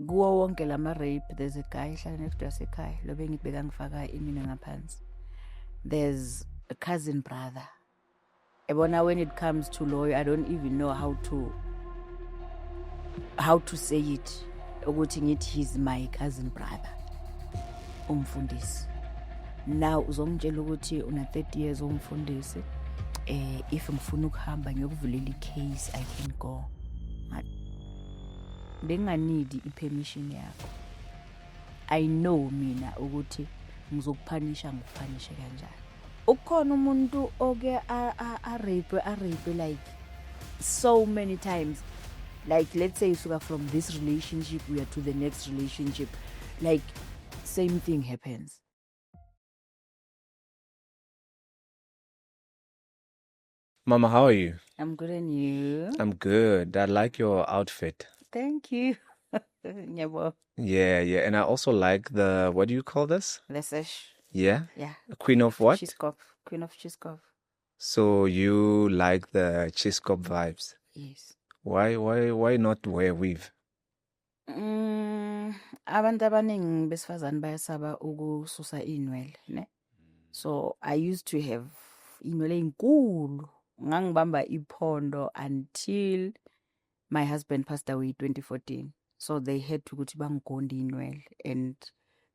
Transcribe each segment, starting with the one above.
kuwo wonke lama rape, there's a guy hlala next to yasekhaya lo bengibheka ngifaka imina ngaphansi. There's a cousin brother. Ebona, when it comes to lawyer, I don't even know how to say it. Ukuthi ngithi he's my cousin brother. Umfundisi. Now uzongitshela ukuthi una 30 years umfundisi. If ngifuna ukuhamba ngiyokuvulela icase, I can go. Benganidi ipermission yakho. I know mina ukuthi ngizokuphanisha ngikuphanishe kanjani. Ukhona umuntu oke a rape like so many times. Like let's say usuka from this relationship we are to the next relationship, like same thing happens. Mama, how are you? I'm good, and you? I'm good. I like your outfit. Thank you. Yeah, and I also like the, what do you call this? The sash. Yeah? Yeah. Queen of what? Cheeskop. Queen of Cheeskop. So you like the Cheeskop vibes? Yes. Why not wear weave? Abantu abaningi besifazane bayasaba ukususa inwele, ne? So I used to have inwele enkulu. Ngangibamba iphondo until my husband passed away in 2014. So they had to ukuthi bangigonde inwele, and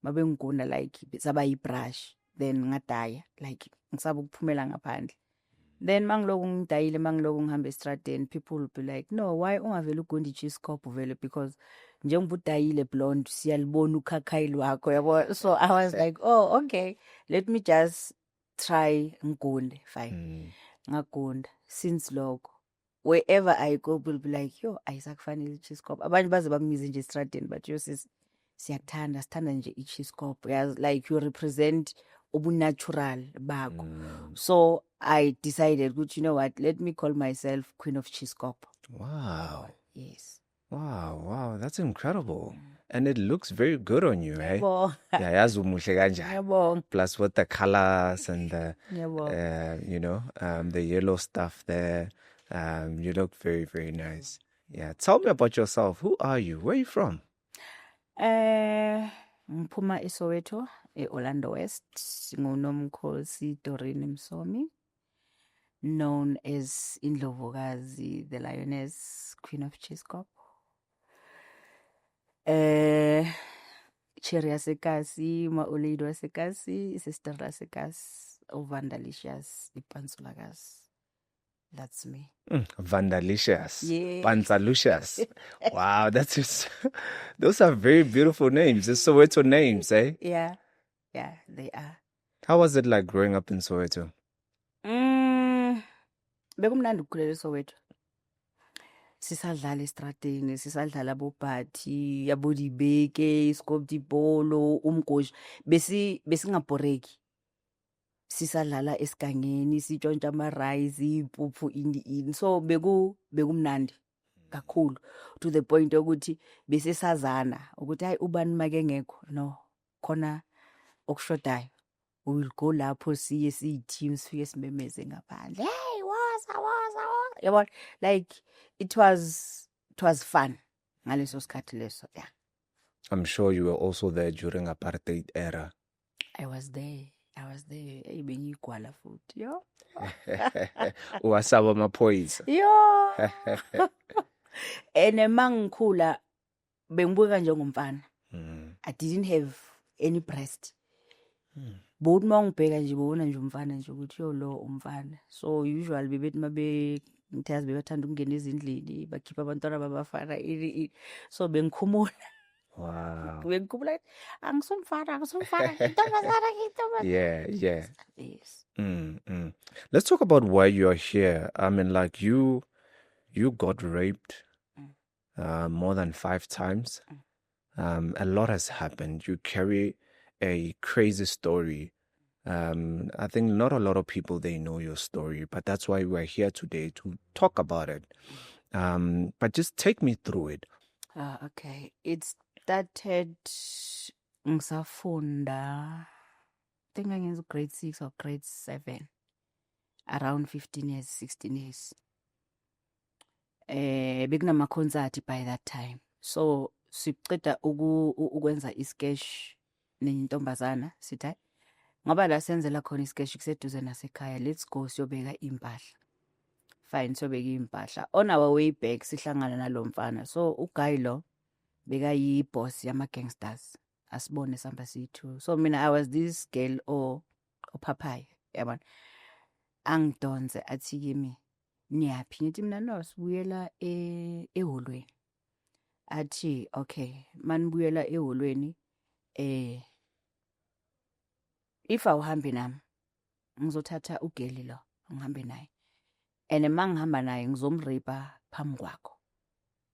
mabengigonda like saba ibrush, then ngadaya like ngisaba ukuphumela ngaphandle. Then mangiloku ngidayile, mangiloku ngihamba estradeni, people will be like, no, why ungavele ugonde iCheeskop vele, because njengoba udayile blonde siyalibona ukhakhayi lwakho yabo. So I was like, oh okay, let me just try ngigonde. Fine. Ngagonda. Since lokho wherever I go, people be like, yo, ayisakufanele iCheeskop. Abanye baze bangibize nje estradeni, but yo sis sithanda nje iCheeskop. Like you represent ubunatural bakho. So I decided, good, you know what, let me call myself Queen of Cheeskop. Wow. Yes. Wow, that's incredible. And it looks very good on you, eh? Yeah, yazi umuhle kanjani. Plus with the colors and the, the yellow stuff there, you look very, very nice. Yeah, tell me about yourself. Who are you? Where are you from? Ngiphuma eSoweto, Orlando West. Ngunomkhosi Doreen Msomi, known as Indlovukazi, the Lioness, Queen of Cheeskop. Cherry yasekasi, ma-Oledo yasekasi, Sister yasekasi, Vandalicious, Ipansulakazi. That's me. Vandalicious. Yeah. Panzalucious. Wow, that's just, those are very beautiful names. It's Soweto names, eh? Yeah, they are. How was it like growing up in Soweto? Bekumnandi ukukhulela eSoweto. Sisadlala estradeni, sisadlala bobhathi, yabo dibeke, iskop dibolo, umgoshi. Besingabhoreki. Sisadlala esigangeni, sitshontsha ama-rice, ipuphu ini. So bekumnandi kakhulu, to the point ukuthi besesazana ukuthi hayi ubani make ngekho, no, khona okushodayo. We will go lapho siye siyi-team, sifike simemeze ngaphandle, hey woza. Yabo, like it was fun ngaleso sikhathi leso. Yeah, I'm sure you were also there during apartheid era. I was there. Hey, bengiyigwala futhi, yo. Uwasaba amaphoyisa. Yo. And mangikhula bengibuka njengomfana. I didn't have any breast. Both mangibheka nje bona nje umfana nje ukuthi yo lo umfana. So usually bebethi ngithazi bebathanda ukungena ezindlini bakhipha abantwana babafana. So bengikhumula. Wow. Bengikhumula angisumfana intombazana. Yeah. Yes. Let's talk about why you are here. I mean, like you got raped more than 5 times. A lot has happened. You carry a crazy story. I think not a lot of people, they know your story, but that's why we're here today to talk about it. But just take me through it. Okay. It started ngisafunda, I think I was grade 6 or grade 7, around 15 years, 16 years. Bekunama concert by that time. So siceda ukwenza isketch nentombazana sithi ngoba la senzela khona isketch kuseduze nasekhaya, let's go siyobeka impahla. Fine, siyobeka impahla. On our way back sihlangana nalomfana. So uguy lo beka yi-boss yama-gangsters. Asibone sihamba siyi-2. So mina I was this girl ophaphaya, yabona. Angidonse athi kimi, niyaphi? Ngithi mina no, sibuyela eholweni. Athi okay, manibuyela eholweni if awuhambi nami ngizothatha ugeli lo ngihambe naye, and mangihamba naye ngizomripa phambi kwakho,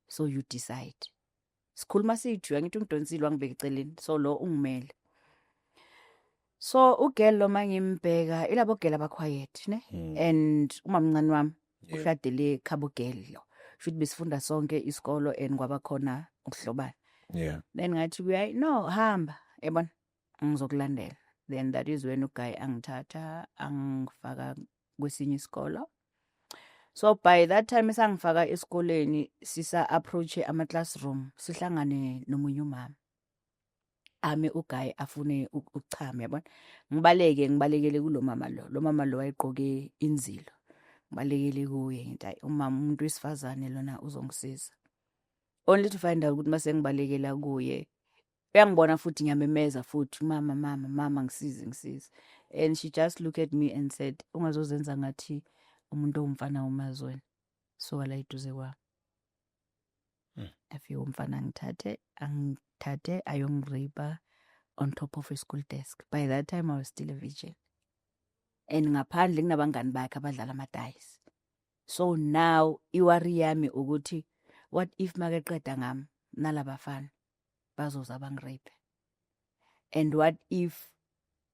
so you decide. Sikhuluma siyi-2, angithi ungidonsile wangibeka eceleni, so lo ungimele. So ugeli lo mangimbheka ilabo geli aba-quiet ne, and umamncane wami ushadele khabo geli lo, should besifunda sonke isikolo and kwaba khona ukuhlobana. Then ngathi kuyayi no hamba, yabona ngizokulandela. Then that is when uguy angithatha angifaka kwesinye isikolo. So by that time esangifaka esikoleni sisa approach ama-classroom sihlangane nomunye umama. Ame uguy afune ukuchama, yabona. Ngibalekele kulo mama lo. Lo mama lo wayegqoke inzilo. Ngibalekele kuye ngithi umama umuntu wesifazane lona uzongisiza. Only to find out ukuthi mase ngibalekela kuye uyangibona futhi ngiyamemeza futhi mama ngisize. And she just looked at me and said, ungazozenza ngathi umuntu omfana umazweni. So ala iduze kwami. Afike umfana angithathe ayongiripa on top of a school desk. By that time I was still a virgin. And ngaphandle kunabangani bakhe abadlala ama-dice. So now iwari yami ukuthi what if makeqeda ngami nalabafana bazoza bangirape, and what if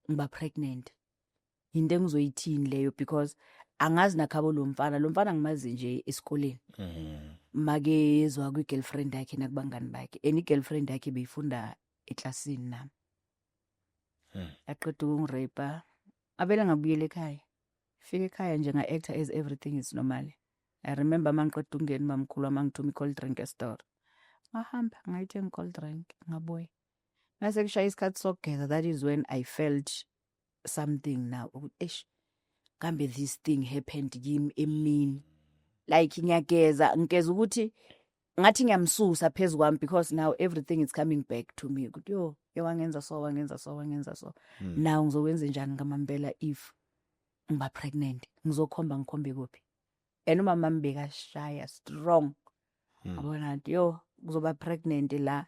ngiba pregnant, into engizoyithini leyo, because angazi nakhabo lo mfana ngimazi nje esikoleni. Makezwa kwi-girlfriend yakhe nakubangani bakhe, and i-girlfriend yakhe beyifunda eklasini nami. Aqeda ukungirape abele ngabuyela ekhaya, fika ekhaya nje nga-actor as everything is normal. I remember mangiqeda ukungena mamkhulu amangithuma i-cold drink esitoro, ngahamba ngayithenga i-cold drink ngabuya. Ngase kushaya isikhathi sokugeza, that is when I felt something now ukuthi kambe this thing happened kimi emini, like ngiyageza ukuthi ngathi ngiyamsusa phezu kwami, because now everything is coming back to me ukuthi yo wangenza so now ngizokwenza njani ngamambela if ngiba pregnant, ngikhombe kuphi. And umama mbeka shaya strong, abona ukuthi yo kuzoba pregnant la,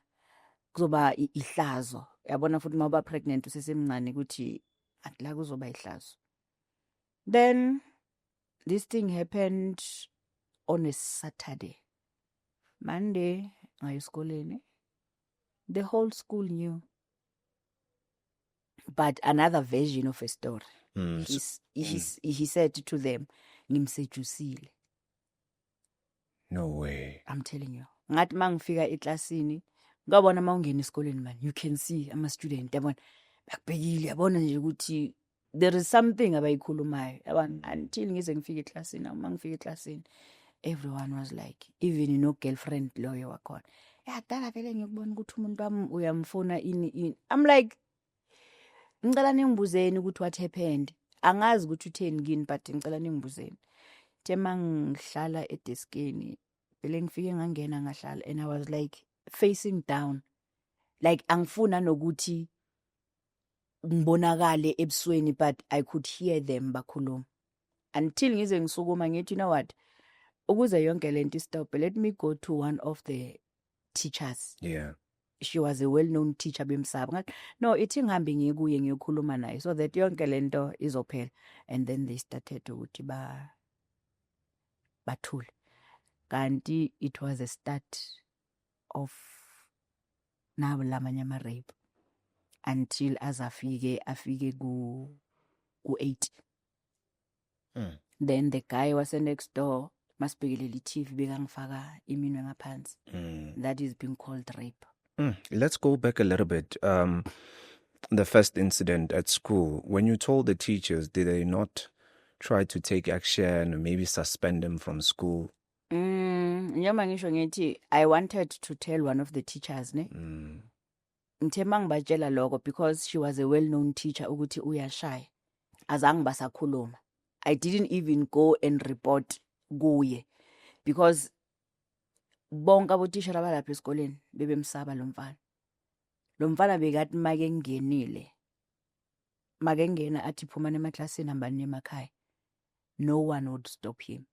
kuzoba ihlazo, yabona futhi mawuba pregnant usesemncane ukuthi athi la kuzoba ihlazo. Then this thing happened on a Saturday. Monday ngayo esikoleni, the whole school knew, but another version of a story. He said to them, ngimsejusile. No way. I'm telling you. Ngathi mangifika eklasini ngabona mawungena esikoleni man, you can see ama-student yabona bakubhekile, yabona nje ukuthi there is something abayikhulumayo, yabona. Until ngize ngifike eklasini, mangifika eklasini everyone was like, even no girlfriend loyo wakhona, dala vele ngikubona ukuthi umuntu wami uyamfuna ini. I'm like, ngicela ningibuzeni ukuthi what happened. Angazi ukuthi utheni kini, but ngicela ningibuzeni. Tema ngihlala edeskini, vele ngifike ngangena ngahlala, and I was like facing down, like angifuna nokuthi ngibonakale ebusweni, but I could hear them bakhuluma. Until ngize ngisukuma ngithi, you know what, ukuze yonke lento stop, let me go to one of the teachers. She was a well-known teacher bemsaba. No, ithi ngihambe ngikuye ngiyokhuluma naye so that yonke lento izophela. And then they started ukuthi bathule. Kanti it was a start of nawo lamanye ama-rape until afike ku-8. Then the guy was next door, masibhekelele i-TV bekangifaka iminwe ngaphansi. That is being called rape. Let's go back a little bit. The first incident at school, when you told the teachers, did they not try to take action or maybe suspend them from school? Njengoba ngisho ngithi I wanted to tell one of the teachers ne ngithe mangibatshela lokho because she was a well-known teacher ukuthi uyashaya azange basakhuluma. I didn't even go and report kuye because bonke abotishela balapha esikoleni bebemsaba lo mfana bekathi make ngenile make ngena athi phumana emaklasini hambani emakhaya, no one would stop him.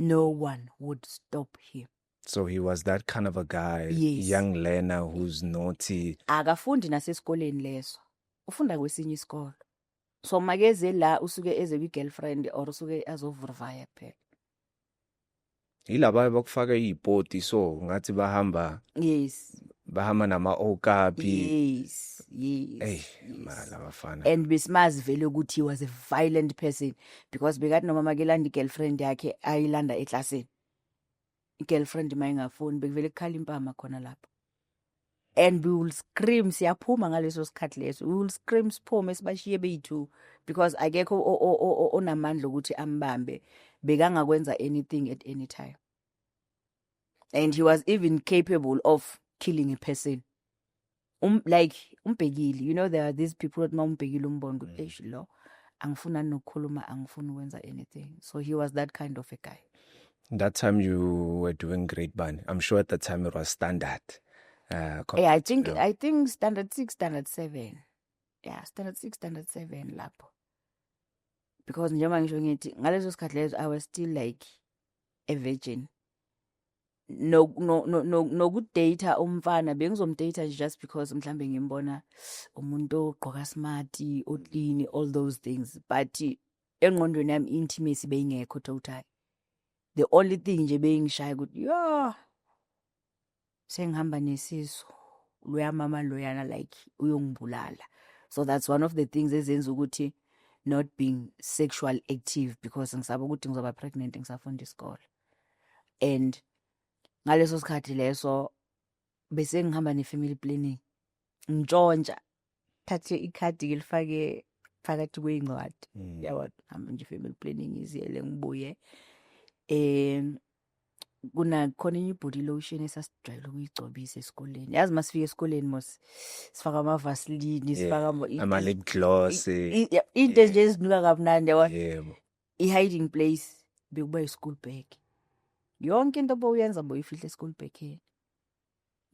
No one would stop him. So he was that kind of a guy, Yes. young learner who's naughty. Akafundi nasesikoleni leso, ufunda kwesinye isikolo. So makeze la usuke eze kwi-girlfriend or usuke azovurvaya phela. Yilaba bakufaka ipoti so ngathi Yes. bahamba nama okapi. Yes. Yes. Hey, Yes. mara bafana. And besimazi vele ukuthi he was a violent person because bekathi noma makelanda i-girlfriend yakhe ayilanda eklasini. I-girlfriend mayingafuni bekuvele kukhala impama khona lapho. And we will scream siyaphuma ngaleso sikhathi leso. We will scream siphume sibashiye beyi-2 because akekho onamandla ukuthi ambambe bekangakwenza anything at any time. And he was even capable of killing a person. Like umbhekile, you know, there are these people that mawumbhekile umbona ukuthi eish lo angifuna nokukhuluma angifuni ukwenza anything. So he was that kind of a guy. That time you were doing grade band. I'm sure at the time it was standard. Yeah, I think standard 6, standard 7. Yeah, standard 6, standard 7 lapho. Because njengoba ngisho ngithi ngaleso sikhathi leso I was still like a virgin. No kudata umfana bengizomdata just because mhlambe ngimbona umuntu ogqoka smart, oclean, all those things. But engqondweni yami intimacy beyingekho total. The only thing nje beyingishaya ukuthi yo sengihamba nesiso loya mama loyana like uyongibulala. So that's one of the things ezenza ukuthi not being sexual active because ngisaba ukuthi ngizoba pregnant ngisafunda isikole. And ngaleso sikhathi leso bese ngihamba ne-family planning ngitshontsha thathe ikhadi ngilifake phakathi kweyincwadi yabona hamba nje family planning iziyele ngibuye khona enye body lotion esasijwayele ukuyigcobisa esikoleni. Yazi masifika esikoleni mos sifaka ama-Vaseline sifaka ama-lip gloss into nje ezinuka kamnandi yabona. yebo. I-hiding place bekuba yi-school bag. Yonke into boyenza boyifihle e-school bag here.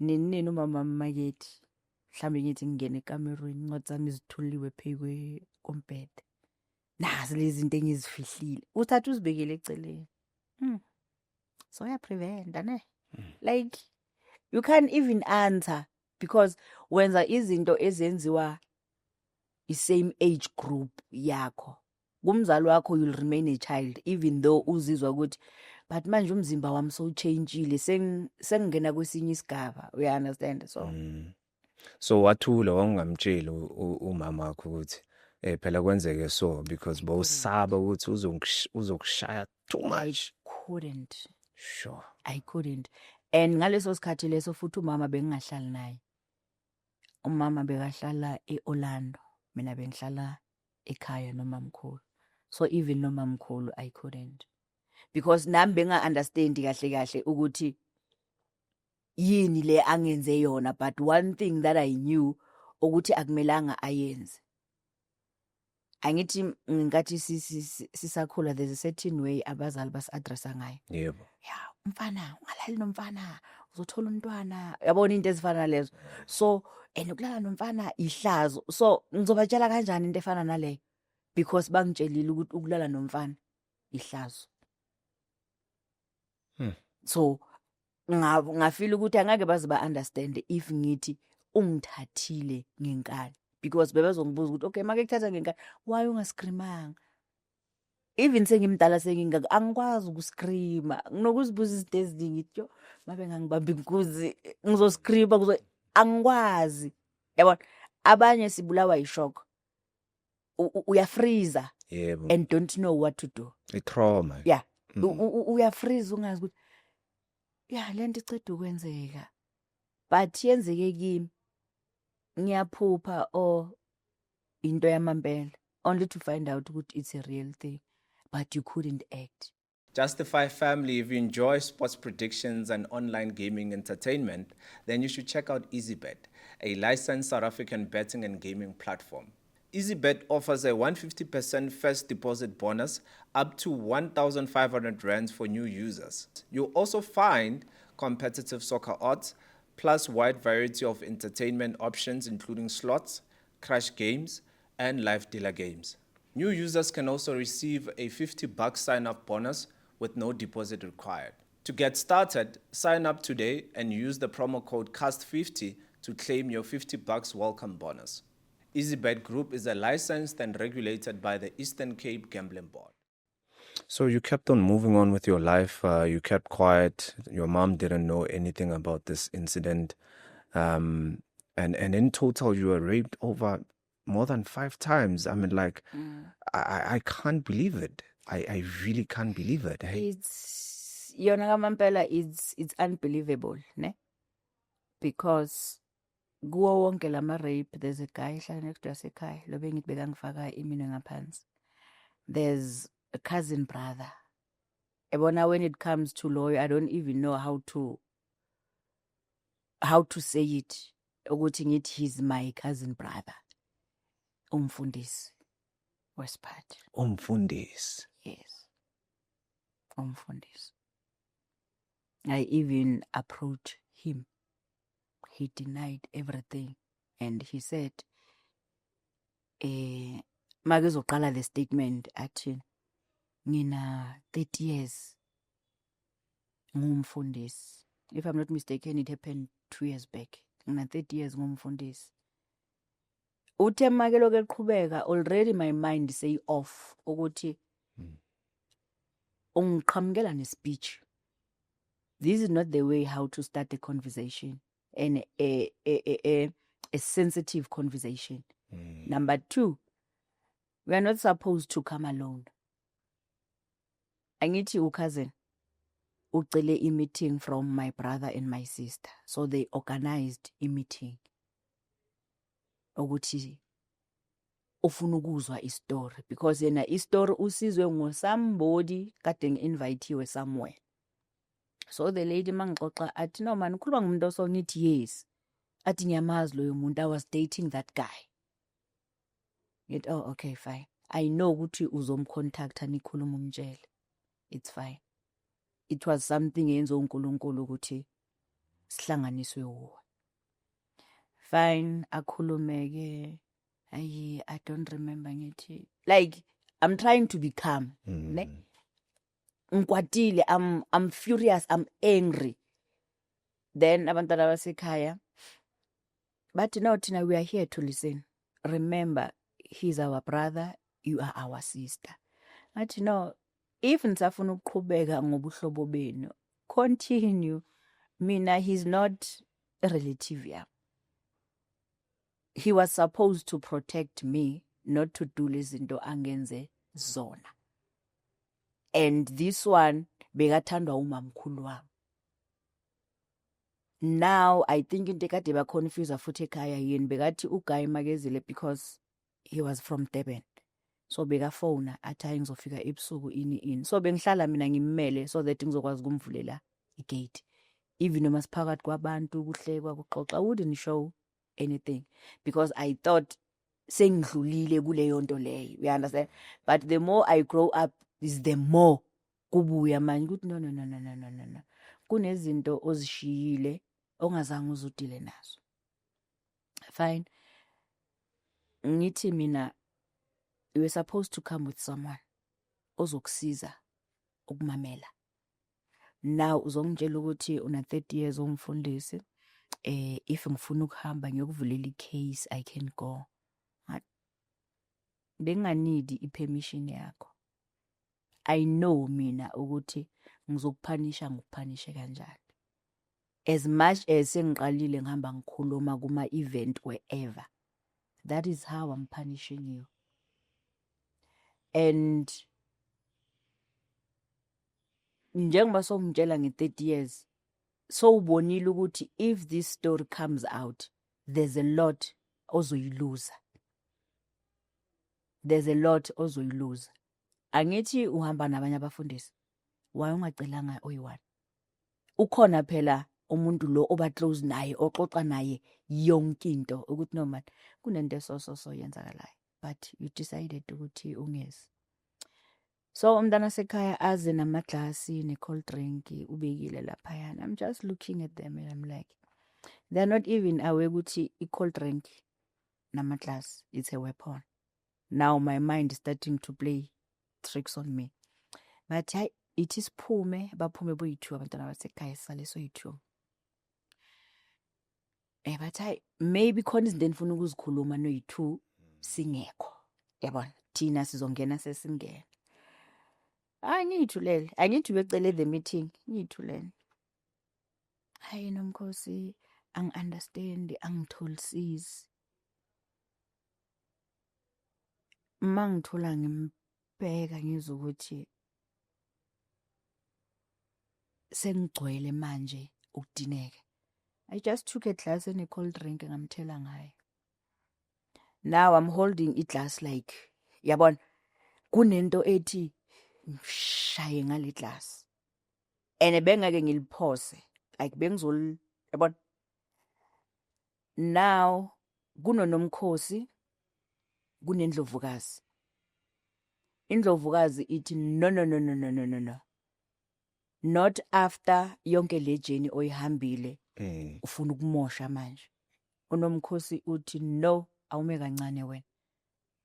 Nini umama makethi mhlambe ngithi ngingena ekamerweni incwadi zami zithuliwe phezu kombhede. Nazi lezi zinto engizifihlile uthatha uzibekele eceleni. So prevent ne? Like you can't even answer because wenza izinto ezenziwa i-same age group yakho. Kumzali wakho you'll remain a child even though uzizwa ukuthi but manje umzimba wami so changeile sengingena kwesinye isigaba. You understand? So wathula wangamtshela umama wakho ukuthi phela kwenzeke so because bowusaba ukuthi uzokushaya too much. Couldn't. Sure. I couldn't. And ngaleso sikhathi leso futhi umama bengingahlali naye. Umama bekahlala eOrlando, mina bengihlala ekhaya nomamkhulu. So even nomamkhulu I couldn't. Because nami benga-understand kahle ukuthi yini le angenze yona, but one thing that I knew ukuthi akumelanga ayenze. Angithi ngathi sisakhula there's a certain way abazali basi-addressa ngayo. Yebo. Yeah, umfana ungalali nomfana uzothola umntwana. Yabona into ezifana lezo. So and ukulala nomfana ihlazo. So ngizobatshela kanjani into efana naleyo because bangitshelile ukuthi ukulala nomfana ihlazo. So ngafeel ukuthi angeke baze ba-understand if ngithi ungithathile ngenkani because bebezongibuza ukuthi okay make kuthatha ngenkani why ungascreamanga. Even sengimdala angikwazi ukuscreama nginokuzibuza izinto eziningi yo mabe ngangibamba inkuzi ngizoscreama angikwazi. Yabona abanye sibulawa yishock uyafreeza yebo and don't know what to do. I-trauma. Yeah. Uyafreeze ungazi ukuthi yeah lento icede ukwenzeka but yenzeke kimi ngiyaphupha or into yamampela only to find out ukuthi it's a real thing but you couldn't act. Justify family. If you enjoy sports predictions and online gaming entertainment, then you should check out EasyBet, a licensed South African betting and gaming platform. EasyBet offers a 150% first deposit bonus up to 1,500 rands for new users. You'll also find competitive soccer odds, plus wide variety of entertainment options including slots, crash games, and live dealer games. New users can also receive a $50 sign-up bonus with no deposit required. To get started, sign up today and use the promo code CAST50 to claim your $50 welcome bonus. EasyBet Group is a licensed and regulated by the Eastern Cape Gambling Board. So you kept on moving on with your life. You kept quiet. Your mom didn't know anything about this incident. And in total, you were raped over more than 5 times. I mean, like, I can't believe it. I really can't believe it. Hey? It's yona kamampela, it's unbelievable, ne? Because kuwo wonke lama rape, there's a guy hlala next to yasekhaya lo bengithi bekangifaka iminwe ngaphansi. There's a cousin brother. Ebona, when it comes to lawyer, I don't even know how to say it. Ukuthi ngithi he's my cousin brother. Umfundisi wesiphathi. Umfundisi. Yes. Umfundisi. I even approached him. He denied everything. And he said, makezoqala le statement athi ngina 30 years ngumfundisi. If I'm not mistaken, it happened 2 years back. Ngina 30 years ngumfundisi. Uthe make lokho eqhubeka, already my mind say off ukuthi ungiqhamukela ne-speech. This is not the way how to start a conversation and a sensitive conversation. Number 2, we are not supposed to come alone. Angithi cousin ucele meeting from my brother and my sister. So they organized a meeting. Ukuthi ufuna ukuzwa istory because yena istory usizwe somebody kade ngi-invite somewhere. So the lady mangixoxa athi no man ukhuluma ngumuntu so ngithi yes. Athi ngiyamazi loyo muntu, I was dating that guy. Yet oh okay fine. I know ukuthi uzomcontacta nikhuluma umtshele. It's fine. It was something yenza uNkulunkulu ukuthi sihlanganiswe uwo. Fine, akhulumeke. I don't remember ngithi. Like I'm trying to be calm. Ne? Ngikwatile, I'm furious, I'm angry. Then abantwana basekhaya but no Tina, we are here to listen. Remember, he's our brother, you are our sister. But no, if nisafuna ukuqhubeka ngobuhlobo benu, continue. Mina, he's not a relative yami. He was supposed to protect me, not to do lezinto angenze zona. And this one, bekathandwa umamkhulu wami. Now, I think into kade ba confuse futhi ekhaya yini bekathi uGuy makezile because he was from Durban. So bekafona athi ngizofika ebusuku ini. So bengihlala mina ngimmele so that ngizokwazi ukumvulela igate. Even noma siphakathi kwabantu kuhlekwa kuxoxa, I wouldn't show anything because I thought sengidlulile kuleyo nto leyo. You understand? But the more I grow up is the more kubuya manje ukuthi no. Kunezinto ozishiyile ongazange uzudile nazo. Fine. Ngithi mina, you were supposed to come with someone ozokusiza ukumamela. Now uzongitshela ukuthi una 30 years umfundisi. If ngifuna ukuhamba ngiyokuvulela icase I can go. Benganidi ipermission yakho. I know mina ukuthi ngizokuphanisha ngokuphanishe kanjani. As much as sengiqalile ngihamba ngikhuluma kuma event wherever. That is how I'm punishing you. And njengoba songitshela nge-30 years, so ubonile ukuthi if this story comes out, there's a lot ozoyiluza. There's a lot ozoyiluza. Angithi uhamba nabanye abafundisi. why ungacelanga oyi-1? Ukhona phela umuntu lo oba close naye oxoxa naye yonke into ukuthi no man kunento so yenzakalayo, but you decided ukuthi ungezi. So umntana sekhaya aze namaglasi ne-cold drink ubekile laphayana. I'm just looking at them and I'm like, they're not even aware ukuthi i-cold drink namaglasi, it's a weapon. Now my mind is starting to play tricks on me. But it is phume baphume boyi-2 abantwana basekhaya sisale soyi-2. But maybe khona izinto enifuna ukuzikhuluma noyi-2 singekho. Yabona thina sizongena sesingena. Ngiyithulele. Angithi becele the meeting. Ngiyithulele. Hayi Nomkhosi, angi-understand, angitholisisi. Mangithola ngimbheka ngizwe ukuthi sengigcwele manje ukudineka. I just took a glass and a cold drink ngamthela ngayo. Now I'm holding a glass like, yabona, kunento ethi mshaye ngale glass. And bengake ngiliphose, like bengizol, yabona. Now kunoNomkhosi, kunendlovukazi. Indlovukazi ithi no. Not after yonke le journey oyihambile ufuna ukumosha manje. UNomkhosi uthi no, awume kancane wena.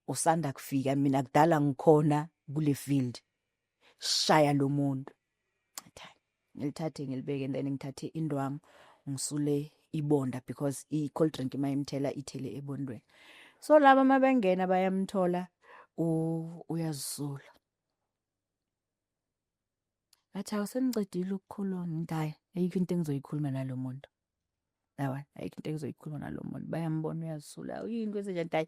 Usanda kufika mina kudala ngikhona kule field. Shaya lo muntu. Ngilithathe ngilibeke and then ngithathe indwangu ngisule ibonda because i-cold drink mayimthela ithele ebondweni. So laba mabengena bayamthola uyazisula. Athi awusengicedile ukukhuluma ntayi ayikho into engizoyikhuluma nalo muntu. Yabona ayikho into engizoyikhuluma nalo muntu. Bayambona uyazisula. Uyini kwenze ntayi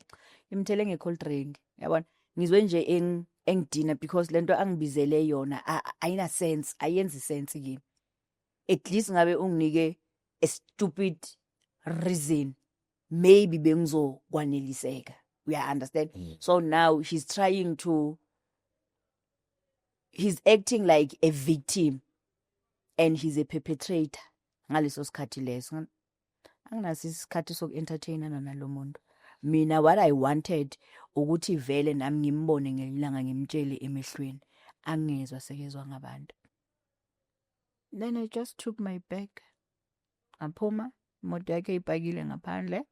imthele nge-cold drink. Yabona ngizwe nje engidina because lento angibizele yona ayina sense, ayenzi sense kimi. At least ngabe unginike a stupid reason, maybe bengizokwaneliseka. We understand. So now he's acting like a victim and he's a perpetrator. Ngaleso sikhathi leso anginaso isikhathi soku-entertaina nalo muntu. Mina what I wanted ukuthi vele nami ngimbone ngelanga ngimtshele emehlweni angezwa sekezwa ngabantu. Then I just took my bag. Aphuma imoto yakhe ipakile ngaphandle.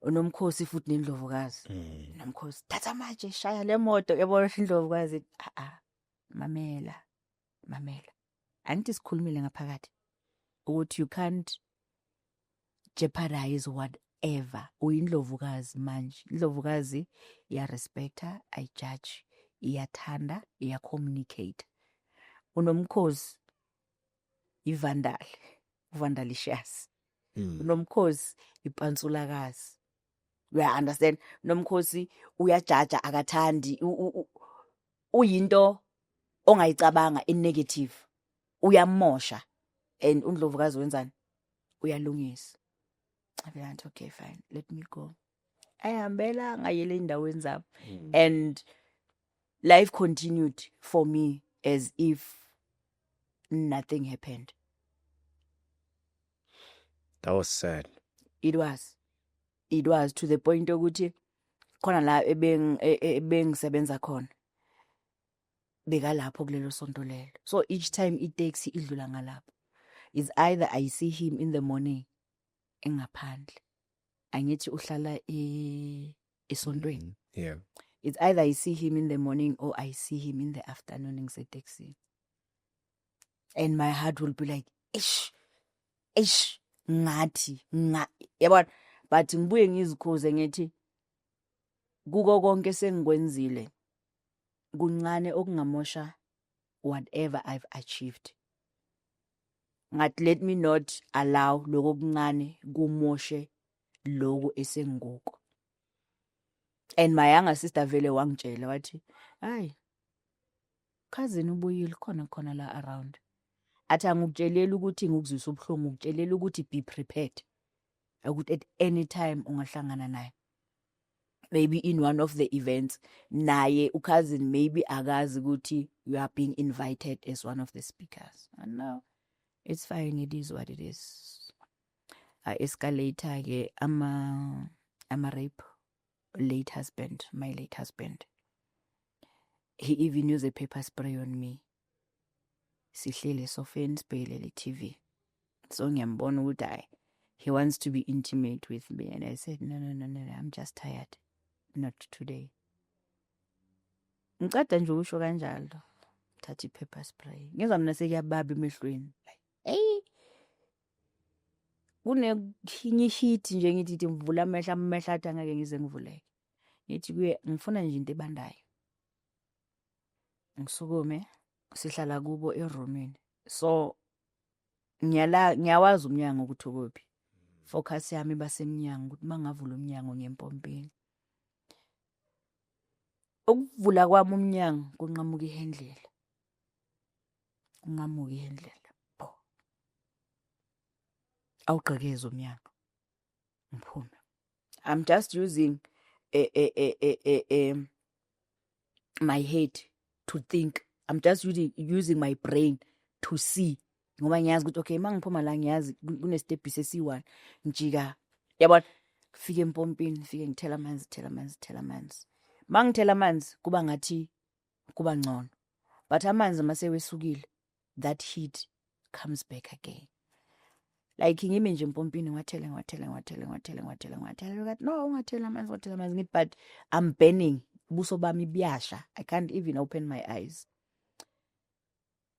UNomkhosi futhi nendlovukazi. Nomkhosi thatha manje shaya le moto yabona indlovukazi. Mamela. Angithi sikhulumile ngaphakathi ukuthi you can't jeopardize whatever. Uyindlovukazi manje. Indlovukazi respecta, ayijudge, iyathanda, communicate. UNomkhosi vandalicious. UNomkhosi ipantsulakazi. We understand. Nomkhosi uyajaja akathandi uyinto ongayicabanga negative. Uyamosha and uNdlovukazi wenzani? Uyalungisa. Abeyanti okay fine, let me go. Ayihambela ngayele indaweni zabo and life continued for me as if nothing happened. That was sad. It was to the point ukuthi khona la ebengisebenza khona beka lapho kulelo sonto lelo. So each time itaxi idlula ngalapho, it's either I see him in the morning engaphandle, angithi uhlala esontweni. Yeah. It's either I see him in the morning or I see him in the afternoon ngise-taxi. And my heart will be like, ish, ngathi, yabona, but ngibuye ngizikhuze ngithi kuko konke sengikwenzile kuncane okungamosha whatever I've achieved. Ngathi let me not allow lokho kuncane kumoshe lokho esengikuko. And my younger sister vele wangitshela wathi, hayi cousin ubuyile khona la around. Athi angikutsheleli ukuthi ngikuzwisa ubuhlungu, ngikutsheleli ukuthi be prepared ukuthi at any time ungahlangana naye. maybe in one of the events naye cousin maybe akazi ukuthi you are being invited as one of the speakers. And no, it's fine, it is what it is. Escalator ke ama rape my late husband, he even used a pepper spray on me. Sihlele sofeni sibhekele TV, so ngiyambona ukuthi he wants to be intimate with me, and I said no, I'm just tired, not today. Ngicada nje ukusho kanjalo, thatha i-pepper spray, ngizwa mina sekuyababa emehlweni, hey, kunenye hit nje ngithi ngivula amehlo athi angeke ngize ngivuleke, ngithi kuye ngifuna nje into ebandayo, ngisukume sihlala kubo eroomini, so ngiyawazi umnyango ukuthi ukuphi, focus yami basemnyango ukuthi mangavula umnyango ngempompini. Ukuvula kwami umnyango kunqamuka ihendlela, bo awugqekeza umnyango ngiphume. I'm just using my head to think, I'm just using my brain to see, ngoba ngiyazi ukuthi okay mangiphuma la ngiyazi kunestepisi esi1 njika, yabona, fike empompini, fike ngithela amanzi, mangithela amanzi kuba ngathi kuba ngcono, but amanzi masewesukile, that heat comes back again. Like ngime nje empompini ngiwathele ngathi no ungathela amanzi ngithi but I'm burning, ubuso bami buyasha, I can't even open my eyes.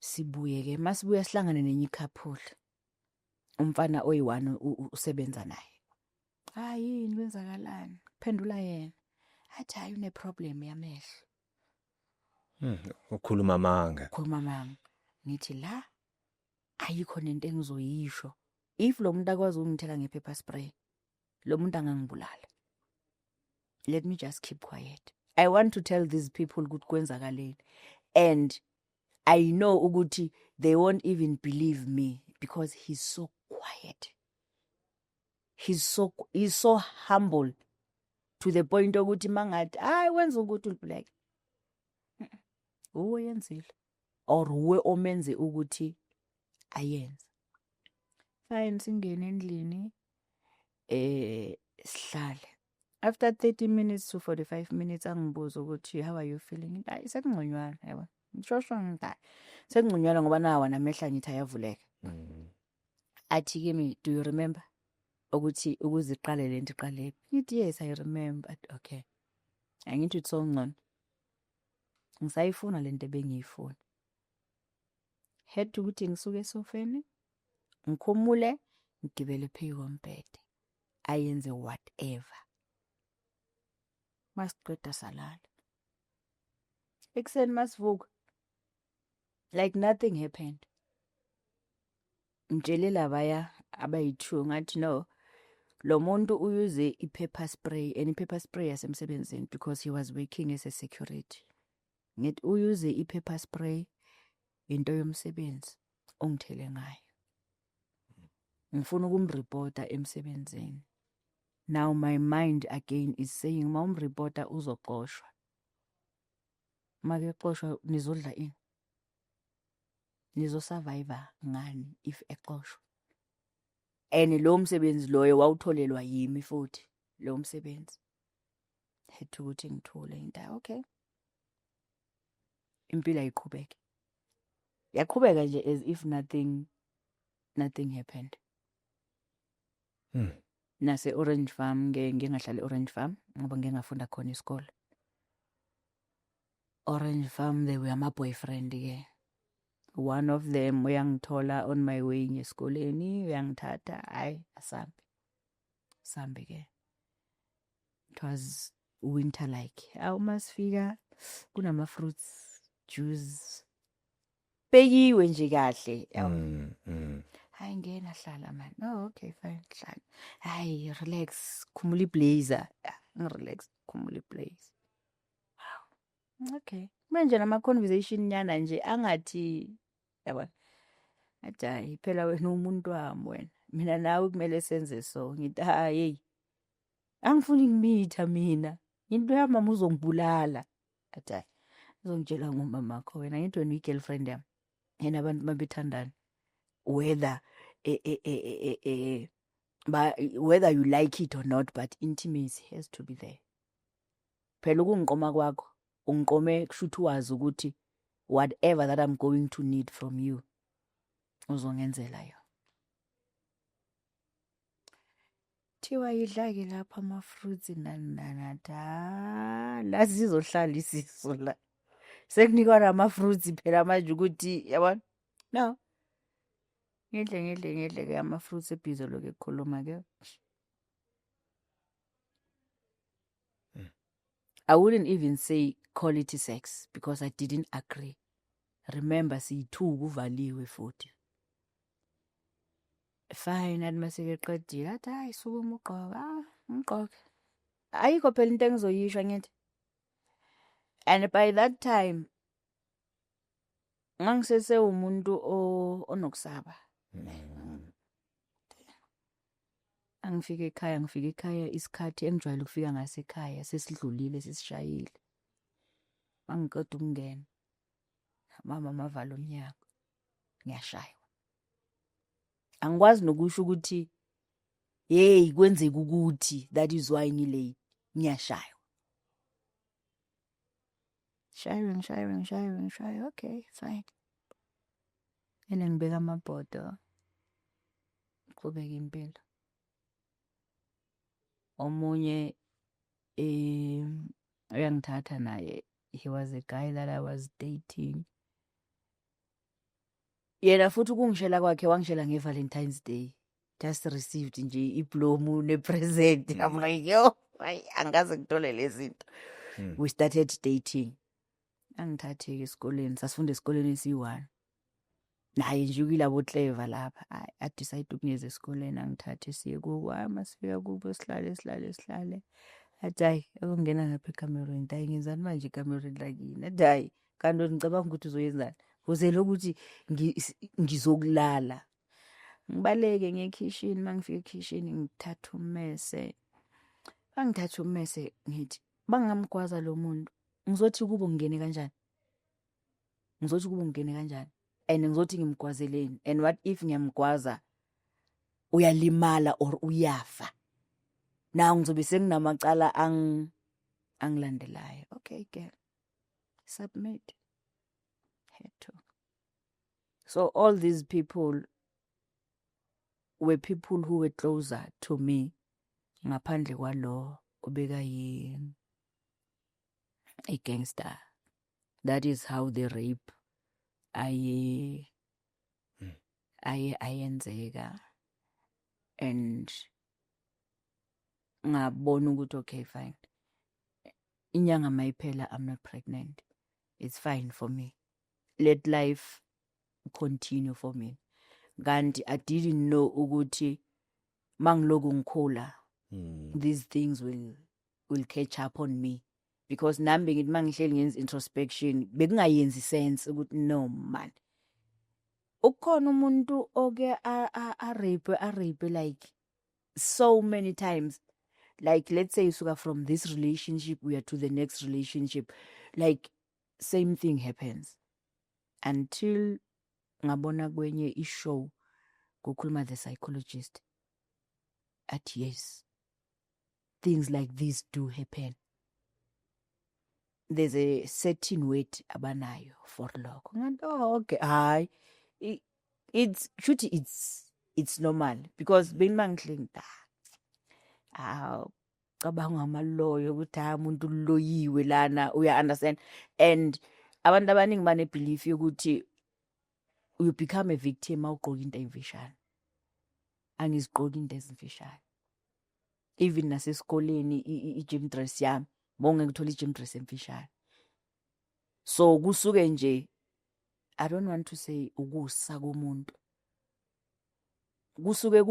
Sibuye ke masibuya sihlangane nenye couple, umfana oyi1 usebenza naye, yini kwenzakalani, kuphendula yena athi hayi une problem yamehlo. Ukhuluma manga. Ngithi la ayikho nento engizoyisho, if lo muntu akwazi ukungithela ngephepha spray, lo muntu angangibulala. Let me just keep quiet. I want to tell these people ukuthi kwenzakaleni, and I know ukuthi they won't even believe me because he's so quiet. He's so humble to the point ukuthi mangathi wenza ukuthi ulibuleke, uwe yenzile or uwe omenze ukuthi ayenze. Fine, singene endlini, sihlale. After 30 minutes to 45 minutes angibuza ukuthi how are you feeling? Sekungconywana, yabo. Ngishosho ngithi sekungconywana ngoba nawa namehla ngithi ayavuleka. Athi kimi, do you remember ukuthi ukuziqale lento iqale? Ngithi yes, I remember. Okay, angithi utso ngcono, ngisayifuna lento ebengiyifuna. Head ukuthi ngisuke esofeni, ngikhumule, ngigibele phezu kombhede, ayenze whatever. Masiqeda salala. Ekuseni masivuka, like nothing happened. Ngitshele labaya abayi2 ngathi no, lo muntu uyuze i-pepper spray, and i-pepper spray yasemsebenzini because he was working as a security. Ngithi uyuze i-pepper spray into yomsebenzi ongithele ngayo. Ngifuna ukumreporta emsebenzini. Now my mind again is saying mawumreporta uzoqoshwa. Make qoshwa nizodla ini? Nizosurvive ngani if eqoshwa? And lo msebenzi loyo wawutholelwa yimi futhi lo msebenzi. Hethu ukuthi ngithole into, okay. Impilo ayiqhubeke. Yaqhubeka nje as if nothing happened. Nase Orange Farm ngingahlala Orange Farm ngoba ngingafunda khona isikole. Orange Farm they were my boyfriend ke. One of them uyangithola on my way esikoleni, uyangithatha, asambe ke. It was winter like. Masifika kunama fruits, juice. Peyiwe nje kahle. Hayi ngena hlala man. Oh okay fine hlala. Hayi relax, khumula iblazer. Ngirelax, khumula iblazer. Wow. Okay. Manje nama conversation nyana nje angathi yabona. Athi phela wena umuntu wami wena. Mina nawe kumele senze so. Ngithi hey. Angifuni ngimitha mina. into yamama uzongibulala. Athi hayi, uzongitshela ngomamakho wena ngithi wena uyi-girlfriend yami. Yena abantu mabethandana. Whether whether you like it or not, but intimacy has to be there. Phela ukungiqoma kwakho, ungiqome kushuthi wazi ukuthi whatever that I'm going to need from you, uzongenzela yona. Thiwa idla-ke lapha ama-fruits nananathi. La sizohlala isiso la. Sekunikwa nama-fruits phela manje ukuthi yabona? No. Ngidle-ke ama-fruits ebhizo lokhu ekukhuluma-ke. I wouldn't even say quality sex because I didn't agree. Remember, siyi-2 uvaliwe futhi. Fine, athi maseke qedile athi hayi sukuma ugqoka. Ngigqoke. Ayikho phela into engizoyisho ngithi. And by that time ngangisese umuntu onokusaba. Ngifika ekhaya isikhathi engijwayele ukufika ngasekhaya sesidlulile sisishayile. Mangiqeda ukungena. Mama mavala umnyango. Ngiyashaywa. Angikwazi nokusho ukuthi hey kwenzeka ukuthi that is why ngilate. Ngiyashaywa. Ngishaywe. Okay, fine. Ene ngibeka amabhodo. Qhubeka impilo. Omunye uyangithatha naye. He was a guy that I was dating. Yena futhi ukungishela kwakhe wangishela ngeValentine's Day. Just received nje iblomu nepresent. I'm like, yo, angaze ngitole lezi zinto. We started dating. Angithathe-ke esikoleni, sasifunda esikoleni esi1. Naye nje ukilabo clever lapha. I decide ukunyeza esikoleni angithathe siye kubo. Masifika kubo sihlale. Athi hayi, akungena ngapha ekamerweni. Hayi ngenzani manje ekamerweni lakini? Athi hayi, kanti ngicabanga ukuthi uzoyenzani? Uzele ukuthi ngizokulala. Ngibaleke ngekhishini, mangifika ekhishini ngithatha ummese. Bangithatha ummese ngithi, bangamgwaza lo muntu. Ngizothi kubo ngene kanjani? And ngizothi ngimgwazeleni. And what if ngiyamgwaza uyalimala or uyafa? Now ngizobe senginamacala angilandelayo. Okay, girl. Submit. Had to. So all these people were people who were closer to me. Ngaphandle kwalo obeka a gangster. That is how the rape ayenzeka. And ngabona ukuthi okay fine. Inyanga mayiphela I'm not pregnant. It's fine for me. Let life continue for me. Kanti I didn't know ukuthi mangiloku ngikhula these things will catch up on me. Because nami ngithi mangihleli ngenza introspection bekungayenzi sense ukuthi no man. Ukhona umuntu oke a rape like so many times. Like let's say usuka from this relationship we are to the next relationship. Like same thing happens. Until ngabona kwenye ishow kukhuluma the psychologist. At yes. Things like this do happen. There's a certain weight abanayo for lokho. Oh, okay. Hayi. It's normal because bengimangihleng cabanga amaloyo ukuthi umuntu uloyiwe lana uya understand. And abantu abaningi bane belief yokuthi you become a victim awugqoka into emfishane. Angizigqoki into ezimfishane. Even nasesikoleni i-gym dress yami bonke ngithola i-gym dress emfishane. So kusuke nje I don't want to say ukusa komuntu. Kusuke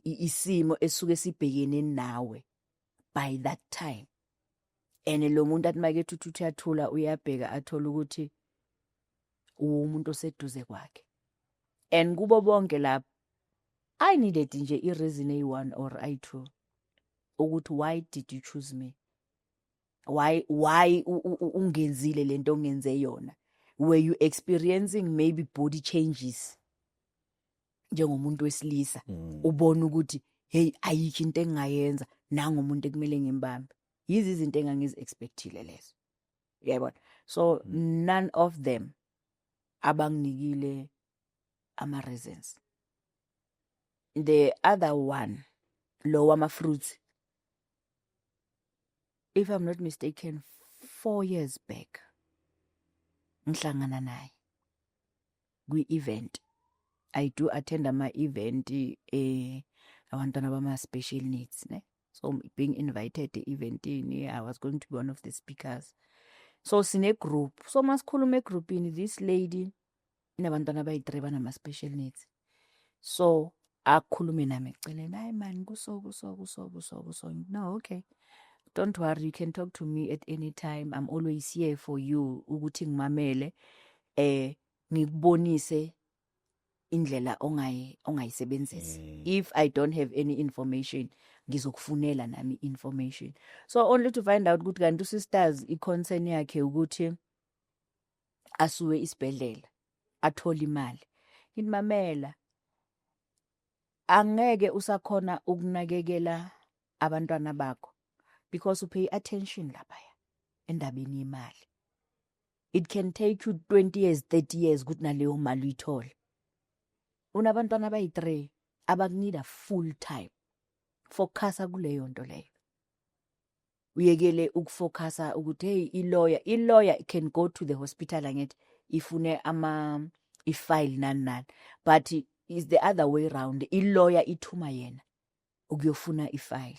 isimo esuke sibhekene nawe by that time. And lo muntu athi make thuthi uyathula uyabheka athola ukuthi umuntu oseduze kwakhe. And kubo bonke lapha I needed nje i-reason A1 or I2 ukuthi why did you choose me? why ungenzile lento ongenze yona? Were you experiencing maybe body changes njengomuntu wesilisa ubona ukuthi hey ayikho into engayenza nangomuntu ekumele ngimbambe? Yizi izinto engangizi expectile lezo. Yabona? So none of them abanginikile ama reasons. The other one, lo wama fruits, if I'm not mistaken, 4 years back ngihlangana naye kwi-event. I do attend ama-event abantwana bama special needs, ne? So being invited eventini, I was going to be one of the speakers. So sine group, so masikhuluma egroupini, this lady inabantwana abayi-3 banama special needs. So akhulume nami eceleni, hayi man kuso. No, okay, don't worry, you can talk to me at any time. I'm always here for you ukuthi ngimamele ngikubonise indlela ongayisebenzisa. If I don't have any information ngizokufunela nami information. So only to find out ukuthi kanti sisters i-concern yakhe ukuthi asuwe isibhedlela athola imali. Ngimamela angeke usakhona ukunakekela abantwana bakho because you pay attention lapha endabeni imali. It can take you 20 years 30 years ukuthi naleyo mali uyithole. Unabantwana abayi-3 abakunida full time. Focusa kuleyo nto leyo. Uyekele ukufocasa ukuthi hey i-lawyer can go to the hospital angithi ifune i-file nani, but is the other way around. I-lawyer ithuma yena ukuyofuna i-file.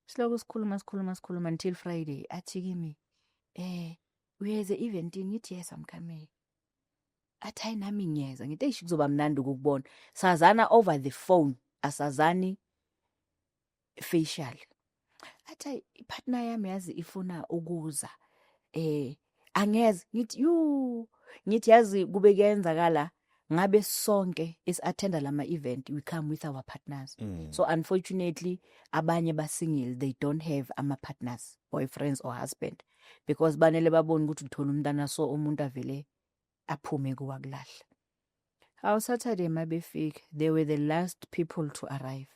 Siloko sikhuluma until Friday athi kimi uyeze eventini? Ngithi yes, I'm coming. Athi hayi nami ngiyeza. Ngithi eish kuzoba mnandi ukukubona. Sazana over the phone, asazani facial. Athi ipartner yami yazi ifuna ukuza. Angeze. Ngithi yazi kube kuyenzakala ngabe sonke is-attenda lama event, we come with our partners. So unfortunately abanye ba-single, they don't have ama-partners, boyfriends or husband, because banele babona ukuthi uthola umntana so umuntu avele aphume kuwa kulahla. How Saturday mabefika, they were the last people to arrive.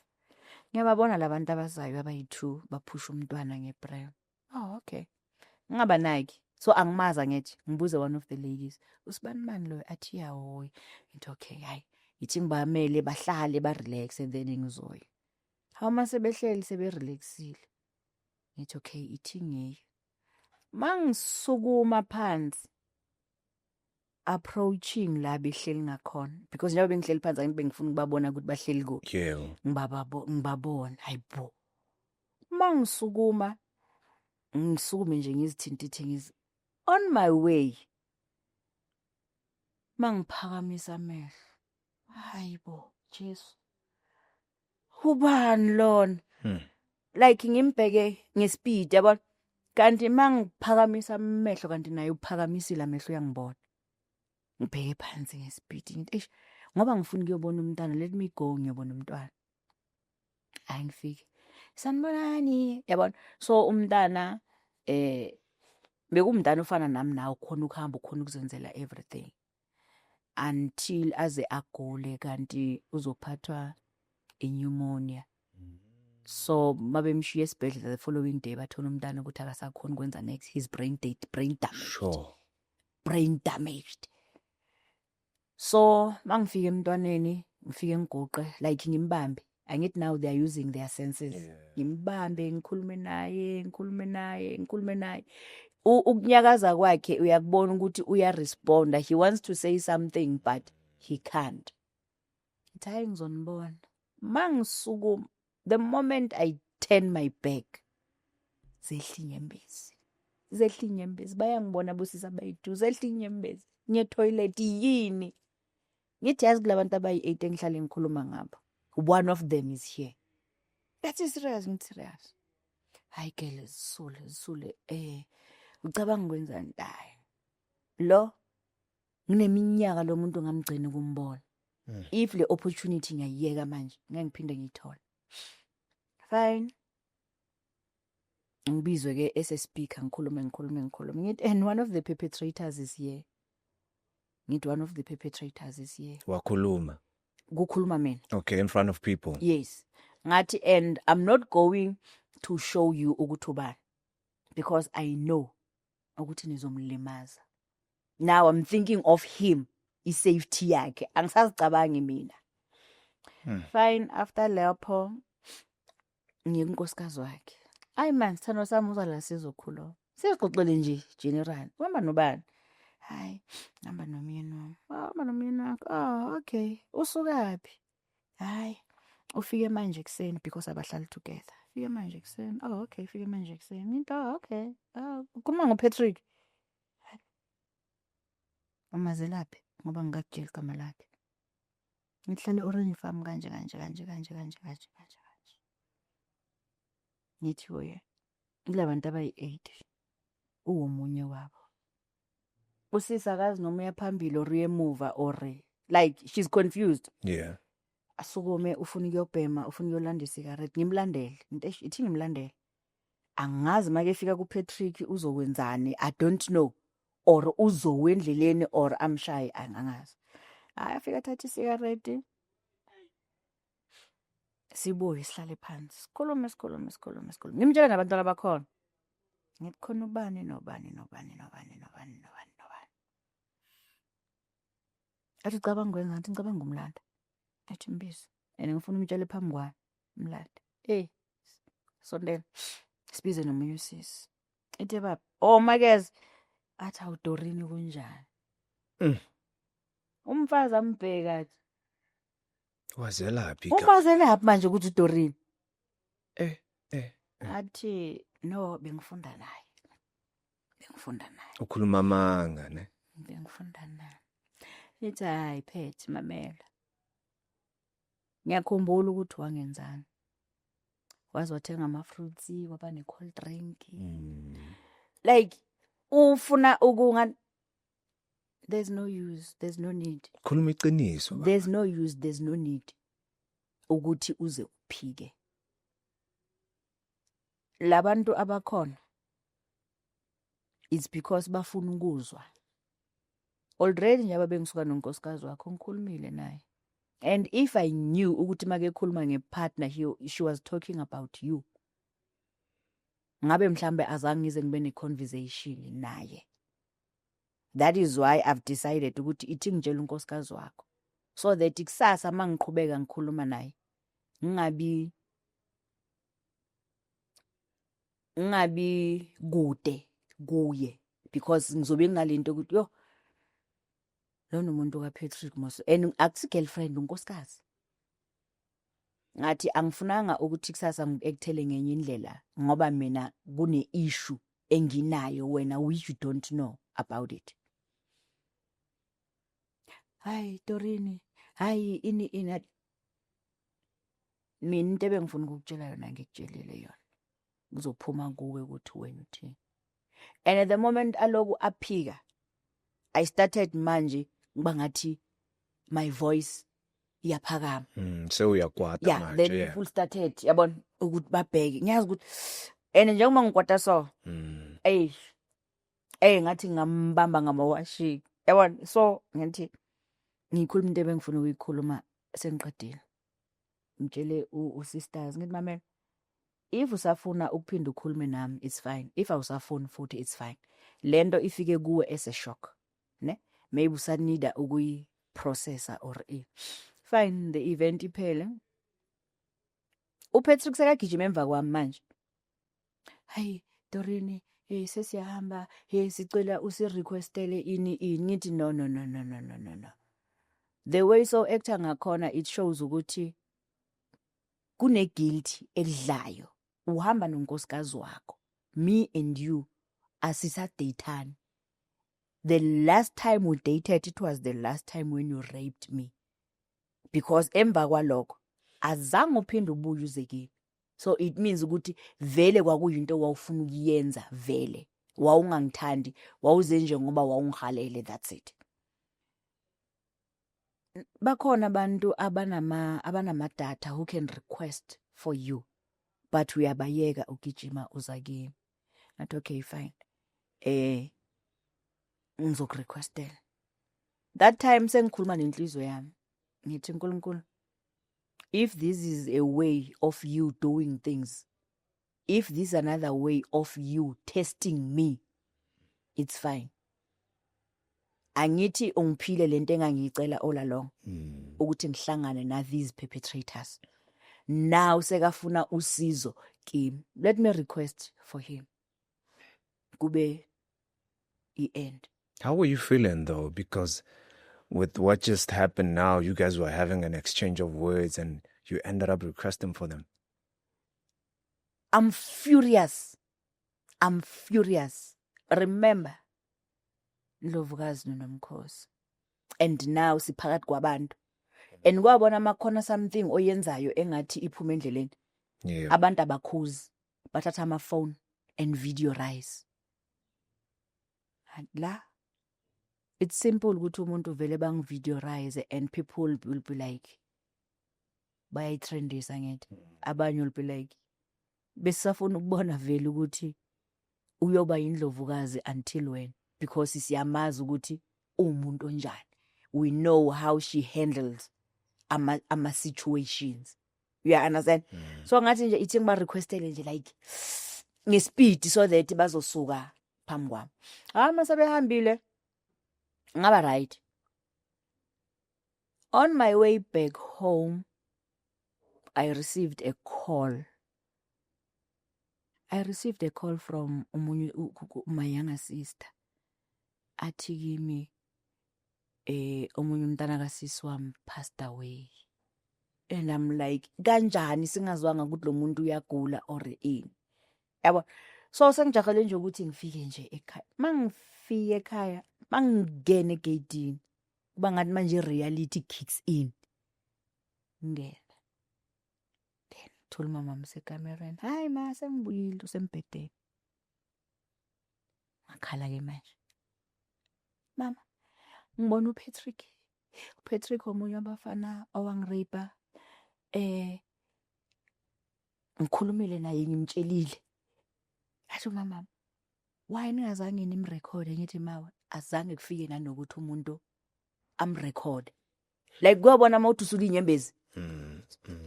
Ngiyababona labantu abazayo abayi-2 baphusha umntwana ngeprem. Oh okay, ngingabanaki. So angimaza ngithi ngibuze one of the ladies, usibani mani lo? Athi yahoyi. Ngithi okay, hayi ngithi ngibamele bahlale ba-relax and then ngizoya. Hawu mase behleli sebe-relaxile. Ngithi okay, ithi ngiye. Mangisukuma phansi approaching la behleli ngakhona, because njengoba bengihleli phansi angithi bengifuna ukubabona ukuthi bahleli kuphi. Ngibabona hayibo. Mangisukuma ngisukume nje ngizithintithe ngizi on my way. Mangiphakamisa amehlo, hayibo Jesu, ubani lona? Like ngimbheke ngespeed yabona, kanti mangiphakamisa amehlo kanti naye uphakamisile amehlo uyangibona. Ngibheke phansi ngespeed ngithi eish, ngoba ngifuna ukuyobona umntwana, let me go ngiyobona umntwana. Hayi ngifike, sanibonani yabona. So umntana bekumntana ofana nami nawe, khona ukuhamba khona ukuzenzela everything until aze agule kanti uzophathwa pneumonia. So mabemshiya esibhedlela the following day bathola umntana ukuthi akasakhona ukwenza next, his brain damaged. Sure. Brain damaged. So mangifika emntwaneni ngifike ngiguqe like ngimbambe. Angithi now they are using their senses. Ngimbambe ngikhulume naye. Ukunyakaza kwakhe uyakubona ukuthi uyaresponda. He wants to say something but he can't. Ngithi hayi ngizonibona. Mangisukuma, the moment I turn my back, zehla inyembezi. Bayangibona bosisa bayi-2, zehla inyembezi. Nye toilet yini? Ngithi yazi kulabantu abayi-8 engihlale ngikhuluma ngabo, one of them is here. That is serious, ngithi serious. Hayi ke zisule ucabanga ukwenza ntayi. Lo ngineminyaka lo muntu ngamgcina ukumbona. If le opportunity ngiyayiyeka manje ngeke ngiphinde ngiyithole. Fine. ngibizwe ke as a speaker ngikhulume ngithi and one of the perpetrators is here. Ngithi one of the perpetrators is here. Wakhuluma. Kukhuluma mina. Okay, in front of people. Yes. Ngathi, and I'm not going to show you ukuthi ubani because I know ukuthi nizomlimaza. Now I'm thinking of him, isafety yakhe. Angisazicabangi mina. Fine, after lapho ngike unkosikazi wakhe. Hayi man, sithando sami uzala sizokhuluma. Sizixoxele nje general. Uhamba nobani? Hayi, ngihamba nomyeni wami. Uhamba nomyeni wakho. Oh, okay. Usukaphi? Hayi, ufike manje kuseni because abahlali together. Fike manje kuseni. Oh, okay, fike manje kuseni. Ngithi, oh, okay. Oh, ukhuluma ngoPatrick. Umazelaphi ngoba ngingakutshela igama lakhe. Ngihlale Orange Farm kanje. Ngithi oye. Ilabantu abayi-8. Uwomunye wabo. Usisi akazi noma uya phambili or uyemuva or like she's confused. Yeah. Asukume ufuna ukuyobhema, ufuna ukuyolanda isigarette. Ngimlandele. Ithi ngimlandele. Angazi make efika kuPatrick uzokwenzani. I don't know. Or uzowendleleni or amshaye angangazi. Hayi afika thatha isigarette. Sibuye sihlale phansi. Sikhulume. Ngimtshela nabantu abakhona. Ngithi khona ubani nobani. Athi cabanga ngwenza ngathi ngicabanga umlanda. Athi mbizi. And ngifuna umtshele phambi kwami umlanda. Sondela. Sibize nomunye usisi. Ethe baba, oh makezi. Athi awuDorini kunjani? Umfazi ambheka athi. Wazelaphi? Umazelaphi manje ukuthi uDorini? Athi no bengifunda naye. Ukhuluma amanga ne? Bengifunda naye. Ithi hayi phethe mamela. Ngiyakhumbula ukuthi wangenzani. Wazothenga ama-fruits, waba ne-cold drink. Like ufuna ukunga there's no use, there's no need. Khuluma iqiniso. There's no use, there's no need ukuthi uze uphike. Labantu abakhona it's because bafuna ukuzwa. Already njengoba bengisuka nonkosikazi wakho ngikhulumile naye. And if I knew ukuthi make ekhuluma ngepartner she was talking about you. Ngabe mhlambe azange ngize ngibe ne-conversation naye. That is why I've decided ukuthi ithi ngitshela unkosikazi wakho. So that ikusasa mangiqhubeka ngikhuluma naye. Ngingabi kude kuye because ngizobe nginalento ukuthi yo lona umuntu kaPatrick Moso and akusi girlfriend unkosikazi. Ngathi angifunanga ukuthi kusasa ngikuthele ngenye indlela ngoba mina kune issue enginayo wena which you don't know about it. Hayi Dorini, hayi ini mina into ebengifuna ukukutshela yona ngikutshelile yona. Kuzophuma kuwe ukuthi wena uthini. And at the moment aloku aphika I started manje ngiba ngathi my voice iyaphakama. So uyakwata manje. Yeah, then people started yabona ukuthi babheke. Ngiyazi ukuthi and njengoba ngikwata so ngathi ngambamba ngamawashi. Yabona so ngithi ngikhuluma into ebengifuna ukuyikhuluma sengiqedile. Ngitshele usisters ngithi mamela if usafuna ukuphinda ukhulume nami it's fine. If awusafuni futhi it's fine. Lento ifike kuwe as a shock. Ne? Maybe usanida ukuyi processor or fine the event iphele. uPatrick sekagijima emva kwami manje. Hayi Dorini, sesiyahamba, sicela usirequestele ini ngithi no. The way so actor ngakhona it shows ukuthi kune guilt edlayo. Uhamba nonkosikazi wakho. Me and you asisadatani. The last time we dated, it was the last time when you raped me. Because emva kwalokho azange uphinde ubuye uze kimi. So it means ukuthi vele kwakuyinto wawufuna ukuyenza vele. Wawungangithandi, wawuze nje ngoba wawungihalele, that's it. Bakhona abantu abanama data who can request for you. but uyabayeka ugijima uza kimi. Ngathi okay fine. Ngizokurequestela. That time sengikhuluma nenhliziyo yami. Ngithi uNkulunkulu, if this is a way of you doing things, if this is another way of you testing me, it's fine. Angithi ungiphile lento engangiyicela all along ukuthi ngihlangane na these perpetrators. Now sekafuna usizo kimi. Let me request for him. Kube end. How were you feeling though? Because with what just happened now, you guys were having an exchange of words and you ended up requesting for them. I'm furious. Remember, Ndlovukazi noNomkhosi. And now siphakathi kwabantu. And kwabona makhona something oyenzayo engathi iphuma endleleni. Yeah. Abantu abakhuzi bathatha ama-phone and videorize. La, it's simple ukuthi umuntu vele bangivideorize and people will be like, bayayitrendisa ngithi. Abanye will be like, besafuna ukubona vele ukuthi uyoba indlovukazi until when, because siyamazi ukuthi umuntu onjani. We know how she handles ama situations. You understand? So ngathi nje ithi ngiba requestele nje like ngespeed so that bazosuka phambi kwami. Mase behambile ngaba right. On my way back home, I received a call. From my younger sister. Athi kimi omunye umntana kasisi wami passed away. And I'm like, kanjani singazwanga ukuthi lo muntu uyagula or ini. Yabo. So sengijahele nje ukuthi ngifike nje ekhaya. Mangifike ekhaya, mangingene egate, kuba ngathi manje reality kicks in. Ngene. Then thola mama msekamereni. Hayi ma sengibuyile usembhedeni. Ngakhala ke manje. Mama, ngibona uPatrick omunye wabafana owangirape. Ngikhulumile naye ngimtshelile. Athi mama, why ningazange nimrekhode? Ngithi mawa, azange kufike nanokuthi umuntu amrekhode. Like kuyabona mawuthi usulinyembezi.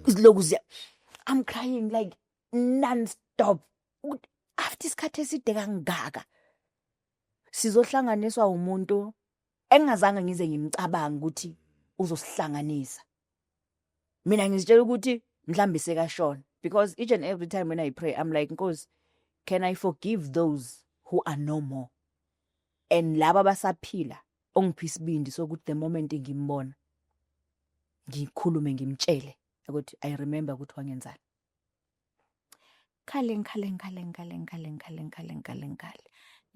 Isiloku siya. I'm crying like non-stop. After isikhathi eside kangaka sizohlanganiswa umuntu engazange ngize ngimcabanga ukuthi uzosihlanganisa. Mina ngizitshela ukuthi mhlambi sekashona, because each and every time when I pray I'm like, Nkosi, can I forgive those who are no more? And laba basaphila ongiphi isibindi sokuthi the moment ngimbona ngikhulume ngimtshele ukuthi I remember ukuthi wangenzani. Khale.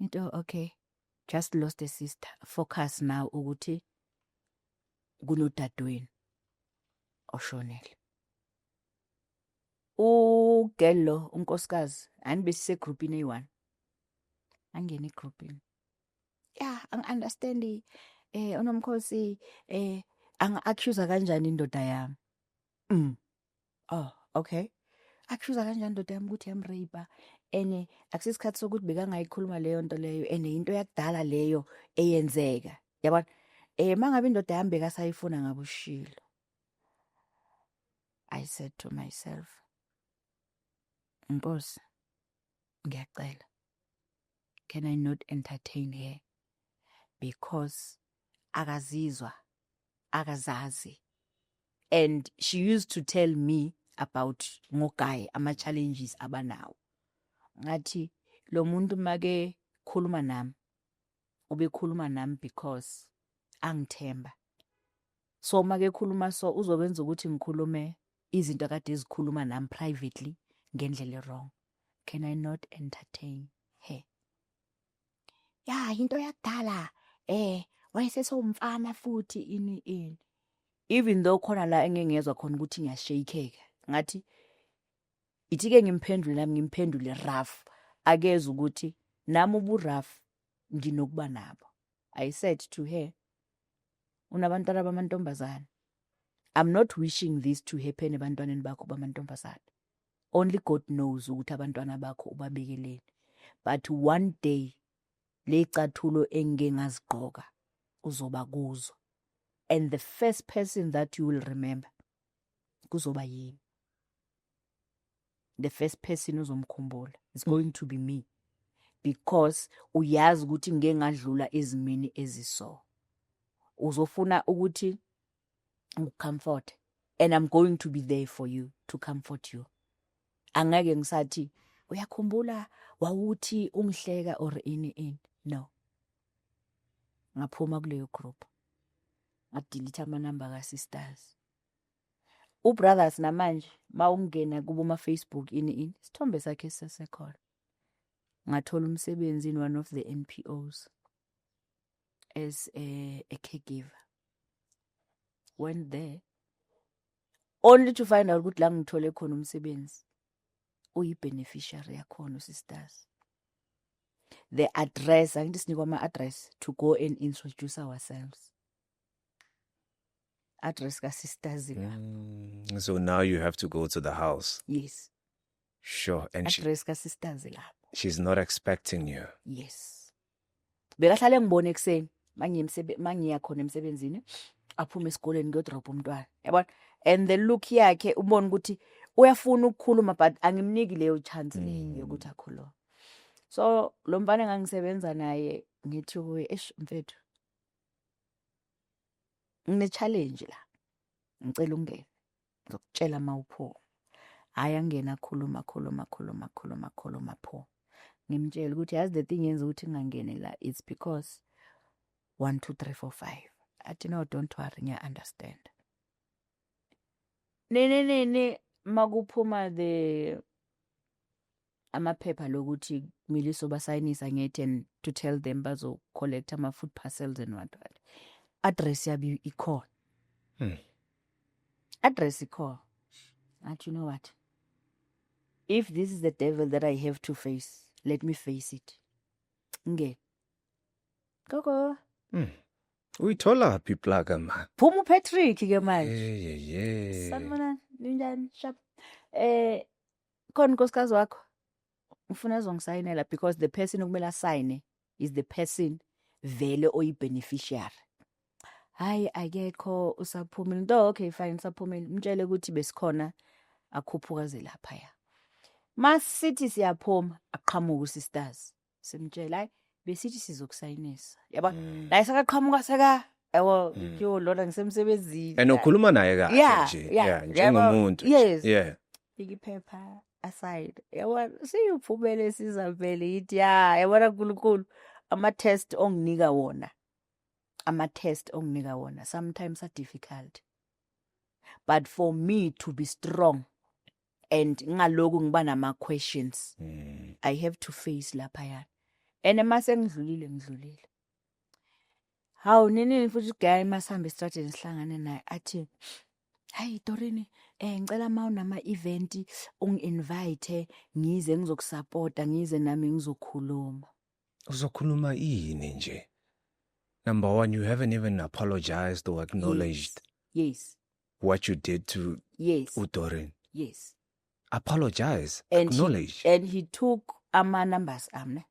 Into okay, just lost a sister. Focus now ukuthi kunodadewenu oshonele. Ugelo unkosikazi anibesise groupini eyi1. Angene groupini. Yeah, understand uNomkhosi anga-accuse kanjani indoda yami. Oh, okay. Accuse kanjani indoda yami ukuthi yamrape ene akusisikhathi sokuthi bekangayikhuluma leyo nto leyo ene into yakudala leyo eyenzeka. Yabona? Mangabe indoda yami bekasayifuna ngabushilo. I said to myself, Nkosi, ngiyacela, can I not entertain her? Because akazizwa, akazazi. And she used to tell me about ngokai ama-challenges abanawo. Ngathi, lo muntu make khuluma nami, ubekhuluma nami because angithemba. So make khuluma so uzokwenza ukuthi ngikhulume izinto akade ezikhuluma nami privately ngendlela wrong. Can I not entertain her? Yeah, into yakudala wayesesomfana futhi ini. Even though khona la engengezwe khona ukuthi ngiyashakeka. Ngathi ithike ngimphendule rough. Akeze ukuthi nami ubu rough nginokuba nabo. I said to her, unabantwana bamantombazana. I'm not wishing this to happen ebantwaneni bakho bamantombazana. only God knows ukuthi abantwana bakho ubabekeleni. But one day le cathulo engeke ngazigqoka uzoba kuzo, and the first person that you will remember kuzoba yini. The first person uzomkhumbula is going to be me, because uyazi ukuthi ngeke ngadlula ezimini eziso. Uzofuna ukuthi ngicomfort, and I'm going to be there for you to comfort you. Angeke ngisathi uyakhumbula wawuthi ungihleka or ini. No. Ngaphuma kuleyo group, ngadelete amanamba ka-sisters. Ubrothers namanje mawungena kubo ma-Facebook ini isithombe sakhe sisekhona. Ngathola umsebenzi in one of the NPOs as a caregiver. Went there only to find out ukuthi la ngithole khona umsebenzi uyi-beneficiary yakhona sisters. The address, angithi sinikwa ama-address to go and introduce ourselves. Address ka-sisters la. So now you have to go to the house. Yes. Sure. And address ka-sisters la. She's not expecting you. Yes. Bekahlale ngibone ekseni mangiya khona emsebenzini aphuma esikoleni ngiyodrop umntwana. Yabona? And the look yakhe ubona ukuthi uyafuna ukukhuluma but angimniki leyo chance leyo yokuthi akhulume. So lo mfana engangisebenza naye ngithi kuye mfethu ngine challenge la, ngicela ungene ngizokutshela mawupho. Hayi angena khuluma pho. Ngimtshela ukuthi yazi the thing yenza ukuthi ngangene la, it's because 1 2 3 4 5. Athi no, don't worry, ngiya understand. Ne makuphuma the amaphepha lokuthi kumele sobasayinisa nge-10 to tell them bazo collect ama food parcels and what. Address yabi ikhona. Address ikhona. And you know what? If this is the devil that I have to face, let me face it. Nge. Gogo. Uyithola phi plaga man? Phuma Patrick ke manje. Yeah. Sanibona ninjani sharp. Khona unkosikazi wakho. Ufuna azongisayinela because the person okumele asayine is the person vele oyi-beneficiary. Hayi akekho usaphumile. Nto okay fine usaphumile. Mtshele ukuthi besikhona akhuphuka ze lapha ya. Masithi siyaphuma aqhamuka sisters. Simtshela hayi besithi sizokusayinisa. Yaba la isakaqhamuka seka yabo yo lona ngisemsebenzini. And ukhuluma naye kahle nje. Yeah, njengomuntu. Yes. Yeah. Ikiphepha aside. Yabona siyiphumele sizavele yithi ya yabona uNkulunkulu ama-test onginika wona. Ama-test onginika wona sometimes are difficult. But for me to be strong and ngaloku ngiba nama questions, I have to face lapha yana. And mase ngidlulile. Hawu nini futhi guy masambe strategy sihlangane naye athi hayi Dorini ngicela mawunama event ungi-invite ngize ngizokusupporta ngize nami ngizokhuluma. Uzokhuluma yini nje? Number one, you haven't even apologized or acknowledged Yes. what you did to Udorin. Yes. Apologize. And acknowledge. And he took ama numbers amne.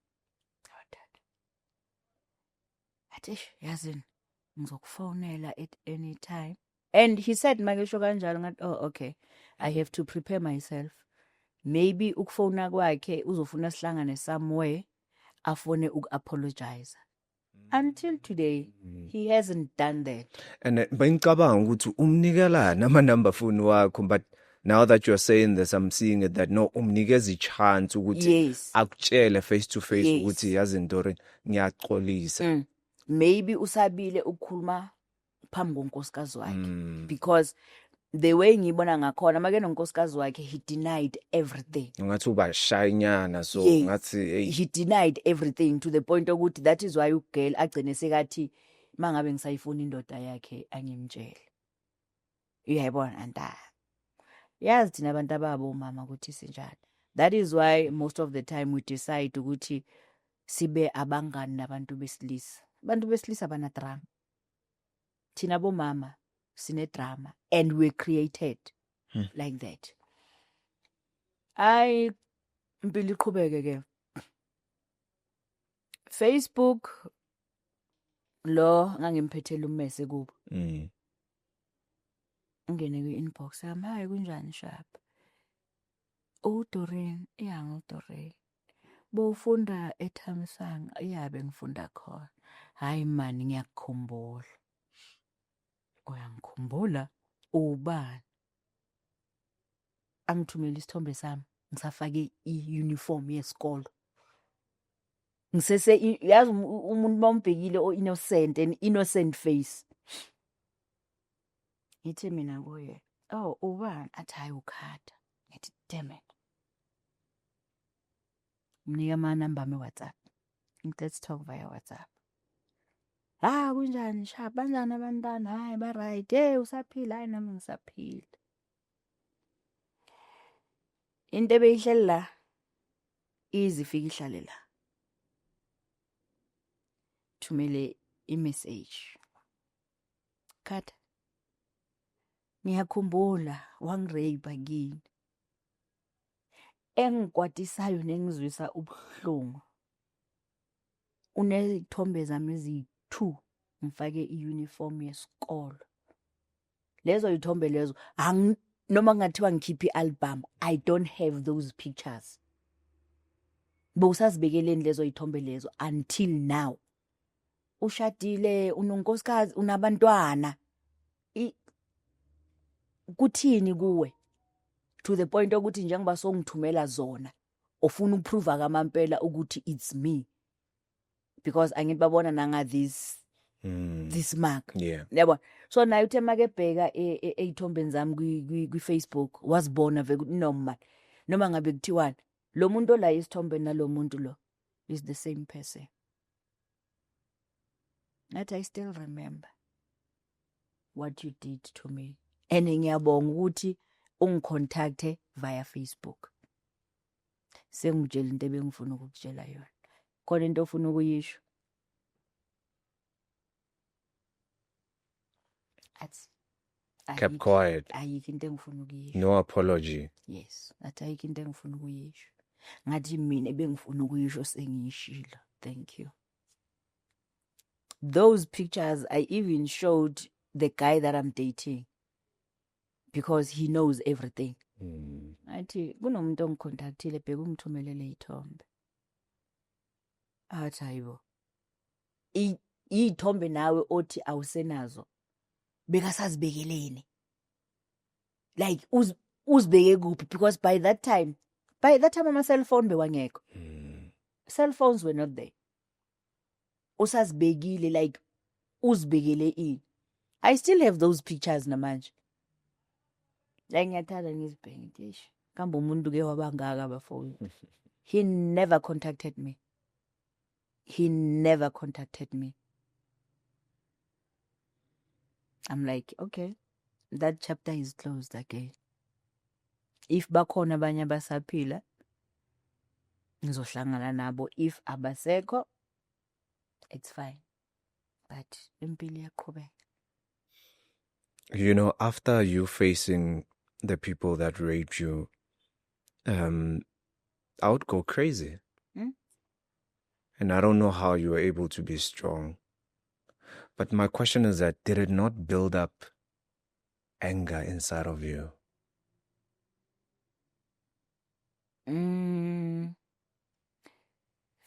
Athi yazini ngizokufonela at any time. And he said makesho kanjalo ngathi oh okay, I have to prepare myself. Maybe ukufona kwakhe uzofuna sihlangane somewhere afone uku-apologize. Until today, he hasn't done that. And bengicabanga ukuthi umnikela nama number phone wakho, but now that you're saying this, I'm seeing it that no, umnikeza ichance ukuthi akutshele face to face ukuthi yazini Dorin ngiyaxolisa. Maybe usabile ukukhuluma phambi konkosikazi wakhe because the way ngibona ngakhona make nonkosikazi wakhe he denied everything. Ngathi uba shy nyana so ngathi he denied everything to the point ukuthi that is why ugirl agcine sekathi mangabe ngisayifuna indoda yakhe angimtshele. Uyayibona anta. Yazi thina abantu ababo mama ukuthi sinjani. That is why most of the time we decide ukuthi sibe abangani nabantu besilisa. Abantu besilisa bana drama. Thina bomama sine drama and we created like that. Ay impilo iqhubeke ke. Facebook lo ngangimphathela ummese kubo. Ungene kwi-inbox yami, hayi kunjani Shap? Doreen, Doreen. Bowufunda eThamsanqa, bengifunda khona. Hayi mani ngiyakukhumbula. Uyangikhumbula? Ubani? Angithumela isithombe sami ngisafake i-uniform yesikolo. Yazi umuntu mawumbhekile innocent and innocent face. Ngithi mina kuye, "Oh, ubani?" Athi hayi uKhada. Ngithi damn it. Mnika amanamba ami WhatsApp. Let's talk via WhatsApp. Kunjani Shap? Banjani abantwana? Hayi ba right. Hey, usaphila? Hayi nami ngisaphila. Into ebeyihleli la izifika ihlale la. Thumele i-message. Khada. Ngiyakhumbula wangirape kini. Engikwatisayo nengizwisa ubuhlungu. Unezithombe zami ezi-2 ngifake i-uniform yesikolo. Lezo izithombe lezo noma ngathiwa ngikhipha i-album, I don't have those pictures. Bowusazibekeleni lezo izithombe lezo until now. Ushadile, unonkosikazi, unabantwana. Kuthini kuwe? To the point ukuthi njengoba songithumela zona, ufuna ukuprova kamampela ukuthi it's me. Because angithi babona nanga this mark. Yeah. Yabo. So naye uthe make bheka ezithombeni zami kwi Facebook wazibona vele ukuthi noma ngabe kuthiwani lo muntu la isithombeni nalo muntu lo is the same person. That I still remember what you did to me. And ngiyabonga ukuthi ungicontacte via Facebook. Sengitshela into ebengifuna ukukutshela yona. Khona into ofuna ukuyisho? Kept quiet. Ayikho into engifuna ukuyisho. No apology. Yes, ayikho into engifuna ukuyisho. Ngathi mina ebengifuna ukuyisho sengiyishilo. Thank you. Those pictures I even showed the guy that I'm dating because he knows everything. Athi kunomuntu ongicontactile bheka umthumelele izithombe. Athi hayibo. Izithombe nawe othi awusenazo. Bekasazibekeleni. Like uzibeke kuphi because by that time ama cell phone bewangekho. Cell phones were not there. Usazibekile like uzibekele ini. I still have those pictures namanje. Like ngiyathanda ngizibheke ngithi kambe umuntu ke wabangaka bafowuni. He never contacted me. I'm like, okay, that chapter is closed again. If bakhona abanye abasaphila ngizohlangana nabo. If abasekho, it's fine. But impilo iyaqhubeka. You know, after you facing the people that raped you, I would go crazy. And I don't know how you were able to be strong. But my question is that, did it not build up anger inside of you?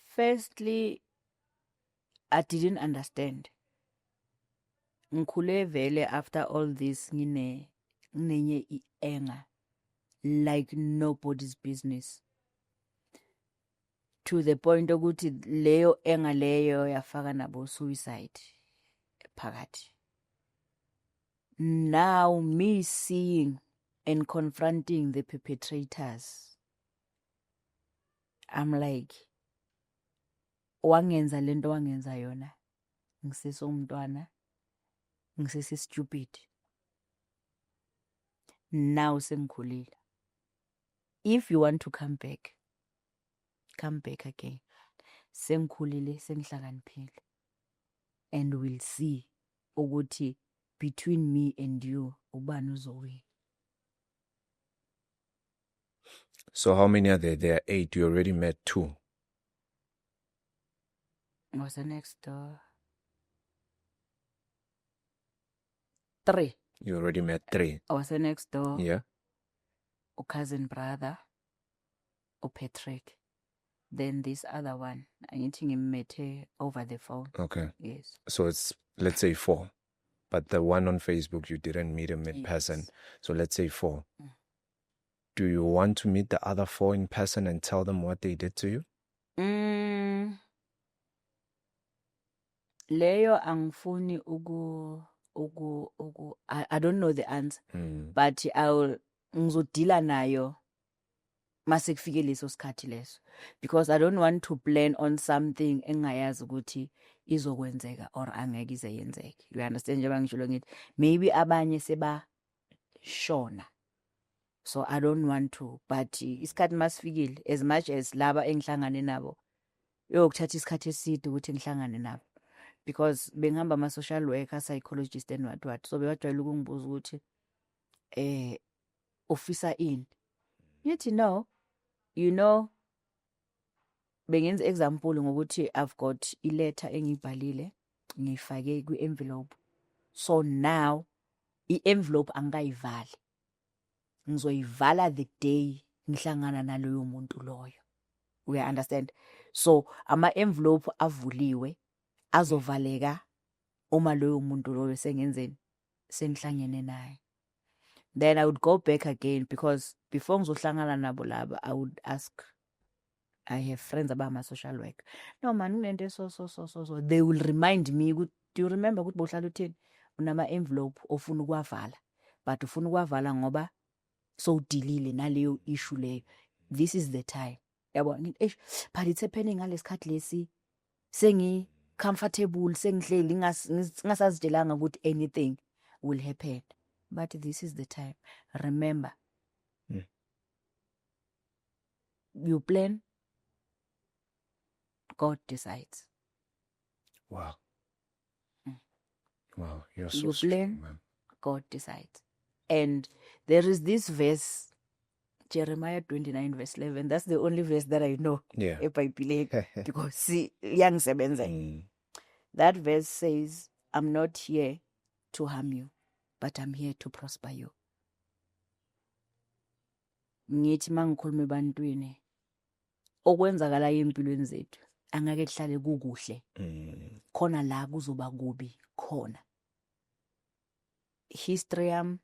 Firstly, I didn't understand. Ngikhule vele after all this nginenye anger like nobody's business. To the point ukuthi leyo anger leyo yafaka nabo suicide phakathi. Now me seeing and confronting the perpetrators, I'm like, wangenza lento wangenza yona ngisesomntwana ngisese stupid. Now sengikhulile. If you want to come back again. Sengikhulile sengihlakaniphile. And we'll see ukuthi between me and you ubani uzowina. So how many are there? There are 8. You already met 2. What's the next door? 3. You already met 3. What's the next door? Yeah. A cousin brother, or Patrick. Then this other one, I need to meet her over the phone. Okay. Yes. So it's, let's say 4. But the one on Facebook, you didn't meet him in person. Yes. So let's say 4. Do you want to meet the other 4 in person and tell them what they did to you? Leyo angifuni I don't know the answer, but ngizodila nayo mase kufike leso sikhathi leso, because I don't want to plan on something engayazi ukuthi izokwenzeka or angeke ize yenzeke. You understand njengoba ngishilo ngithi maybe abanye sebashona, so I don't want to, but isikhathi masifikile, as much as laba engihlangane nabo yokuthatha isikhathi eside ukuthi ngihlangane nabo, because bengihamba ama-social worker, psychologist and what, so bewajwayele ukungibuza ukuthi ufisa ini. Ngithi no, you know, bengenza example ngokuthi I've got iletter engiyibhalile ngiyifake kwi-envelope, so now i-envelope angikayivali, ngizoyivala the day ngihlangana naloyo muntu loyo. We understand? So ama-envelope avuliwe azovaleka uma loyo muntu loyo sengenzeni sengihlangene naye. Then I would go back again, because before ngizohlangana nabo laba, I would ask, I have friends about my social work. No man, unento so. They will remind me, do you remember ukuthi bohlala uthini? Unama envelope ofuna ukwavala, but ufuna ukwavala ngoba so udilile naleyo issue leyo. This is the time. Yabo, but it's happening ngalesikhathi lesi sengi comfortable, sengihleli ngasazitshelanga ukuthi anything will happen. But this is the time. Remember, you plan, God decides. Wow. Wow, you're so You strong, plan, man. God decides. And there is this verse, Jeremiah 29 verse 11. That's the only verse that I know. Yeah. Because see, young sebenze. That verse says, I'm not here to harm you, but I'm here to prosper you. Ngithi mangikhuluma ebantwini okwenzakalayo empilweni zethu angeke kuhlale kukuhle, khona la kuzoba kubi khona. History yami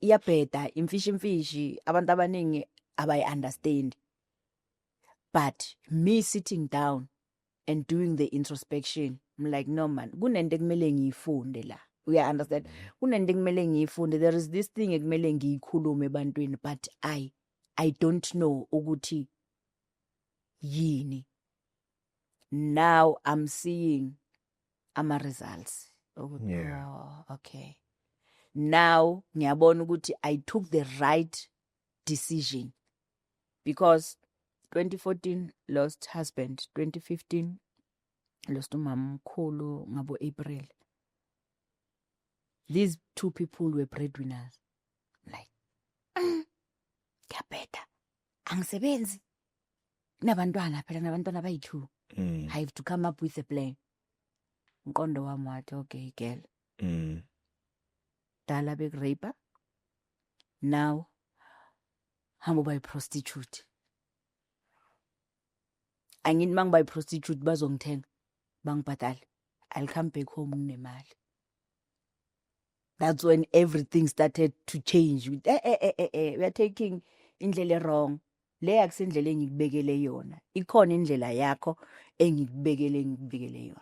iyabheda, imfishi abantu abaningi abayi-understand, but me sitting down and doing the introspection, I'm like, no man, kunento ekumele ngiyifunde la. We understand. Kunento ekumele ngiyifunde. There is this thing ekumele ngiyikhulume ebantwini, but I don't know ukuthi yini. Now I'm seeing ama results. Yeah. Oh, okay. Now ngiyabona ukuthi I took the right decision, because 2014 lost husband, 2015 lost umama mkhulu ngabo April. These 2 people were breadwinners. Like, kuyabheda, angisebenzi, nabantwana phela, nabantwana bayi-2. I have to come up with a plan. Mqondo wami wathi, okay girl, dala bekurape, now hamba uba yi-prostitute. Angithi mangiba yi-prostitute bazongithenga bangibhadale, I'll come back home nginemali. That's when everything started to change. We are taking indlela wrong. Le akusindlela engikubekele yona. Ikhona indlela yakho engikubekele yona.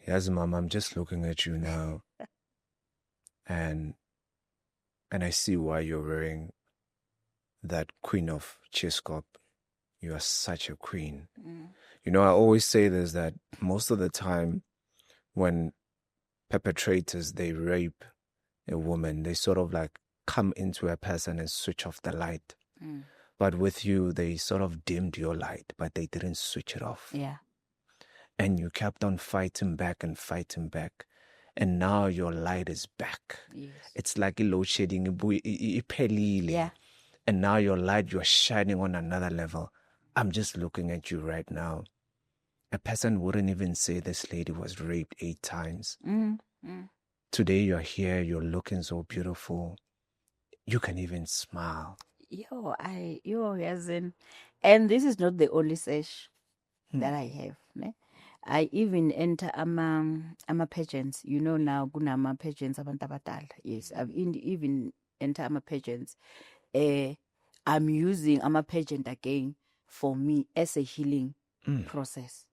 Yes, Mom, I'm just looking at you now, and I see why you're wearing that Queen of Cheskop. You are such a queen. You know, I always say this, that most of the time when perpetrators, they rape a woman, they sort of like come into a person and switch off the light. But with you, they sort of dimmed your light, but they didn't switch it off. Yeah. And you kept on fighting back and fighting back. and now your light is back. Yes. It's like a load shedding, iphelile. Yeah. And now your light, you're shining on another level. I'm just looking at you right now. A person wouldn't even say this lady was raped 8 times. Today you're here, you're looking so beautiful. You can even smile. As in, and this is not the only search that I have. Ne? I even enter pageants. You know now, kunama pageants abantu abadala. Yes, I've even enter pageants. I'm using pageant again for me as a healing process.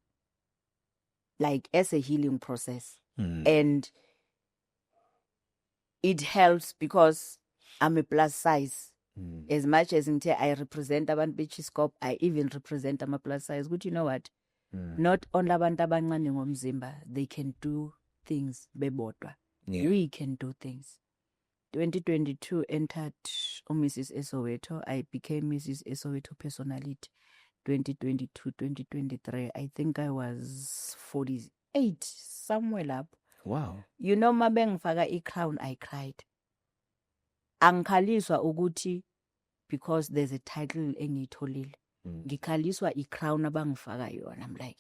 Like as a healing process. And it helps because I'm a plus size. As much as I represent abantu beChiscop, I even represent plus size. But you know what? Not only abantu abancane ngomzimba, they can do things bebodwa. Yeah. We can do things. 2022 entered Mrs. Soweto. I became Mrs. Soweto personality. 2022, 2023, I think I was 48, somewhere up. Wow. You know, mabengifaka i-crown, I cried. Angikhaliswa ukuthi because there's a title engiyitholile. Ngikhaliswa i-crown abangifaka yona. I'm like,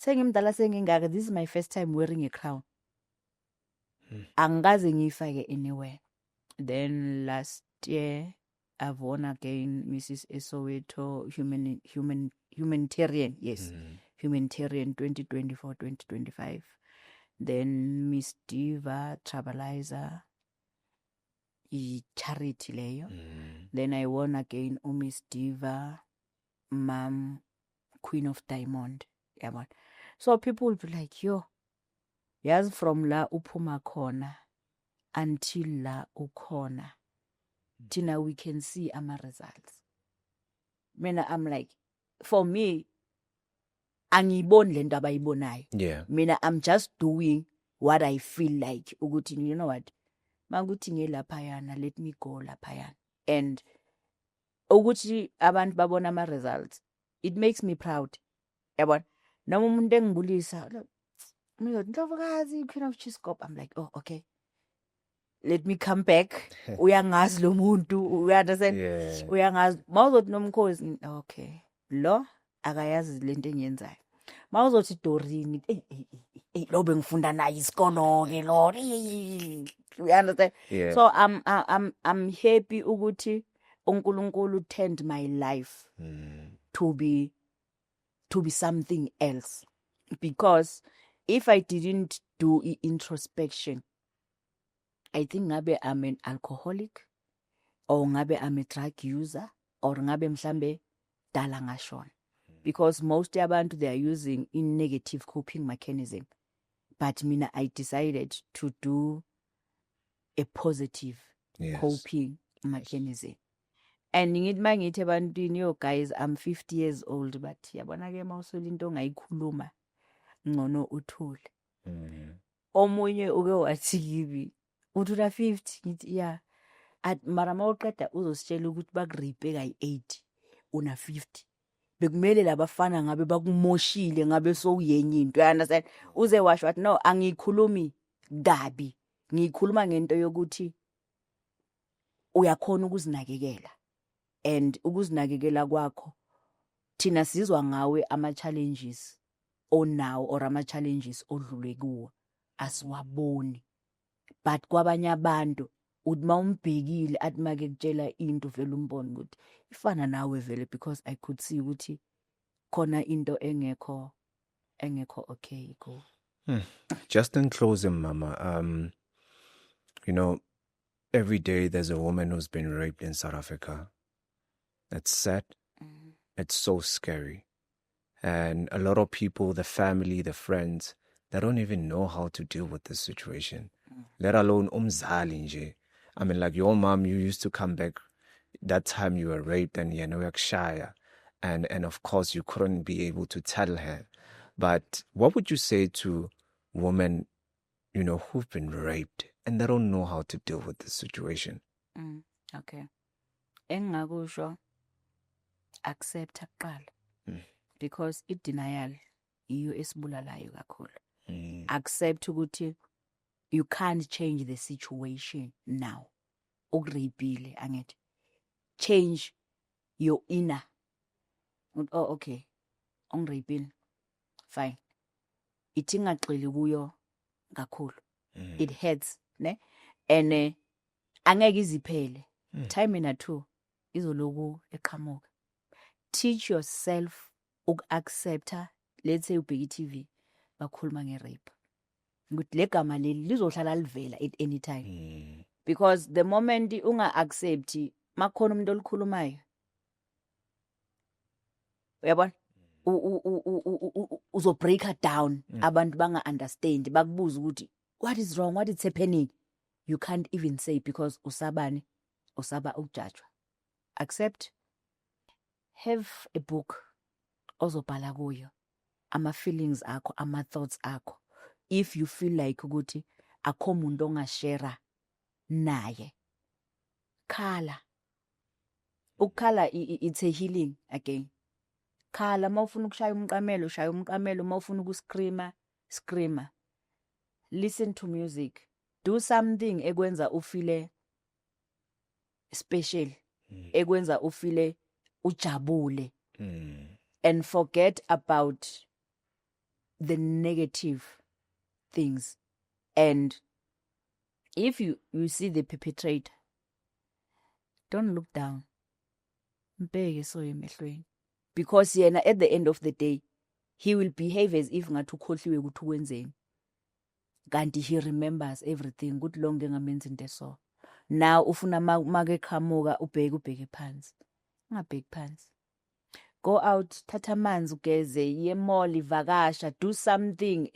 sengimdala sengingaka, this is my first time wearing a crown. Angikaze ngiyifake anywhere. Then last year, I've won again Mrs. Soweto humanitarian. Yes, humanitarian 2024-2025. Then Miss Diva Tribalizer, charity leyo. Then I won again Miss Diva, Mom, Queen of Diamond. Yeah, man. So people will be like, yo, yes, from la uphuma khona until la ukhona. Tina, we can see ama results. Mina, I'm like, for me, angiboni lento abayibonayo. Yeah. Mina, I'm just doing what I feel like. Ukuthi, you know what? Manguthi ngelaphayana, let me go laphayana. And ukuthi abantu babona ama results, it makes me proud. Yabona? Noma umuntu engibulisa, Ndlovukazi, Queen of Chiscop. I'm like, oh, okay. Let me come back. Uyangazi lo muntu, you understand? Yeah. Uyangazi. Mawuzothi nomkhosi, okay. Lo akayazi lento engiyenzayo. Mawuzothi Dorini, lo bengifunda naye isikolo ke lo. You understand? Yeah. So I'm happy ukuthi uNkulunkulu turned my life to be something else. Because if I didn't do introspection, I think ngabe I'm an alcoholic, or ngabe I'm a drug user, or ngabe mhlambe dala ngashona. Because most yabantu, they are using in negative coping mechanism. But mina, I decided to do a positive coping mechanism. And ngithi ebantwini, yo guys, I'm 50 years old, but yabona ke mawusole into ongayikhuluma ngcono uthule. Omunye uke wathi kimi, uthi una 50, ngithi yeah. Mara mawuqeda uzositshela ukuthi bakuripe kayi-80 una 50. Bekumele labafana ngabe bakumoshile ngabe sowuyenye into. You understand? Uze washo wathi no, angikhulumi kabi. Ngikhuluma ngento yokuthi uyakhona ukuzinakekela. And ukuzinakekela kwakho, thina sizwa ngawe ama-challenges onawo or ama-challenges odlule kuwo. Asiwaboni. But kwabanye abantu, uthi mawumbhekile athi make kutshela into vele umbone ukuthi ifana nawe vele, because I could see ukuthi khona into engekho okay go. Just in closing, Mama, you know, every day there's a woman who's been raped in South Africa. It's sad. It's so scary. And a lot of people, the family, the friends, they don't even know how to deal with this situation. Let alone umzali nje. I mean, like your mom, you used to come back that time you were raped and you know, shy. And of course you couldn't be able to tell her. But what would you say to women, you know, who've been raped and they don't know how to deal with this situation? Okay. Engakusho accept kuqala. Because denial iyo esibulalayo kakhulu. Accept ukuthi you can't change the situation now. Ukureyipile angithi. Change your inner. Oh, okay. Ungireyipile. Fine. Ithi ngagxili kuyo kakhulu. It hurts, ne? And angeke iziphele. Time ina 2 izoloku eqhamuka. Teach yourself uku-accepta. Let's say ubheka i-TV bakhuluma nge-rape. Ukuthi legama leli lizohlala livela at any time. Because the moment unga-accepti makhona umuntu olikhulumayo, uyabona, uzo break her down. Abantu banga understand, bakubuza ukuthi what is wrong, what is happening. You can't even say because usaba ukujudgwa. Accept. Have a book ozobhala kuyo ama feelings akho, ama thoughts akho. If you feel like ukuthi akho umuntu ongashare naye, khala. Ukukhala it's a healing again. Khala mawufuna ukushaya umqamelo, shaya umqamelo. Mawufuna ukuscreama, screama. Listen to music. Do something ekwenza ufile special. Ekwenza ufile ujabule. And forget about the negative things. And if you see the perpetrator, don't look down. Mbheke so emehlweni. Because yena at the end of the day, he will behave as if ngathi ukhohliwe ukuthi ukwenzeni. Kanti he remembers everything. Good long ngamenza into so. Now ufuna make qhamuka ubheke phansi. Ungabheki phansi. Go out, thatha amanzi ugeze, ye mall, ivakasha, do something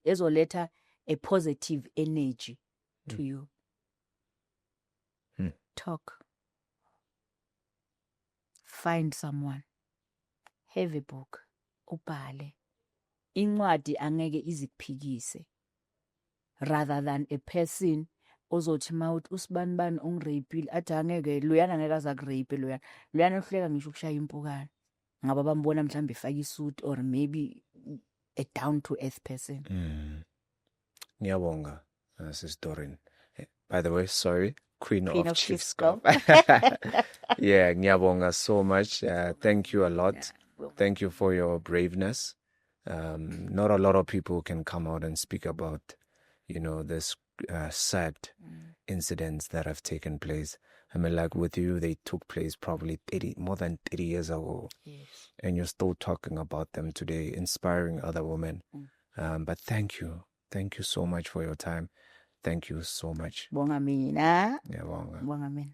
ezoletha a positive energy to you. Talk. Find someone. Have a book. Ubhale. Incwadi angeke izikuphikise. Rather than a person ozothi mawuthi usibanibani ongireyipile athi angeke loyana angeke azakureyiphe loyana uhleka ngisho ukushaya impukane ngaba bambona mhlambe efaka isuit or maybe a down to earth person. Ngiyabonga Sis Doreen. By the way, sorry, Queen of Chiefscope. Yeah, ngiyabonga so much. Thank you a lot. Thank you for your braveness. Not a lot of people can come out and speak about, this sad incidents that have taken place. I mean, like with you, they took place probably more than 30 years ago. Yes. And you're still talking about them today, inspiring other women. But thank you. Thank you so much for your time. Thank you so much. Bonga mina. Yeah, bonga. Bonga mina.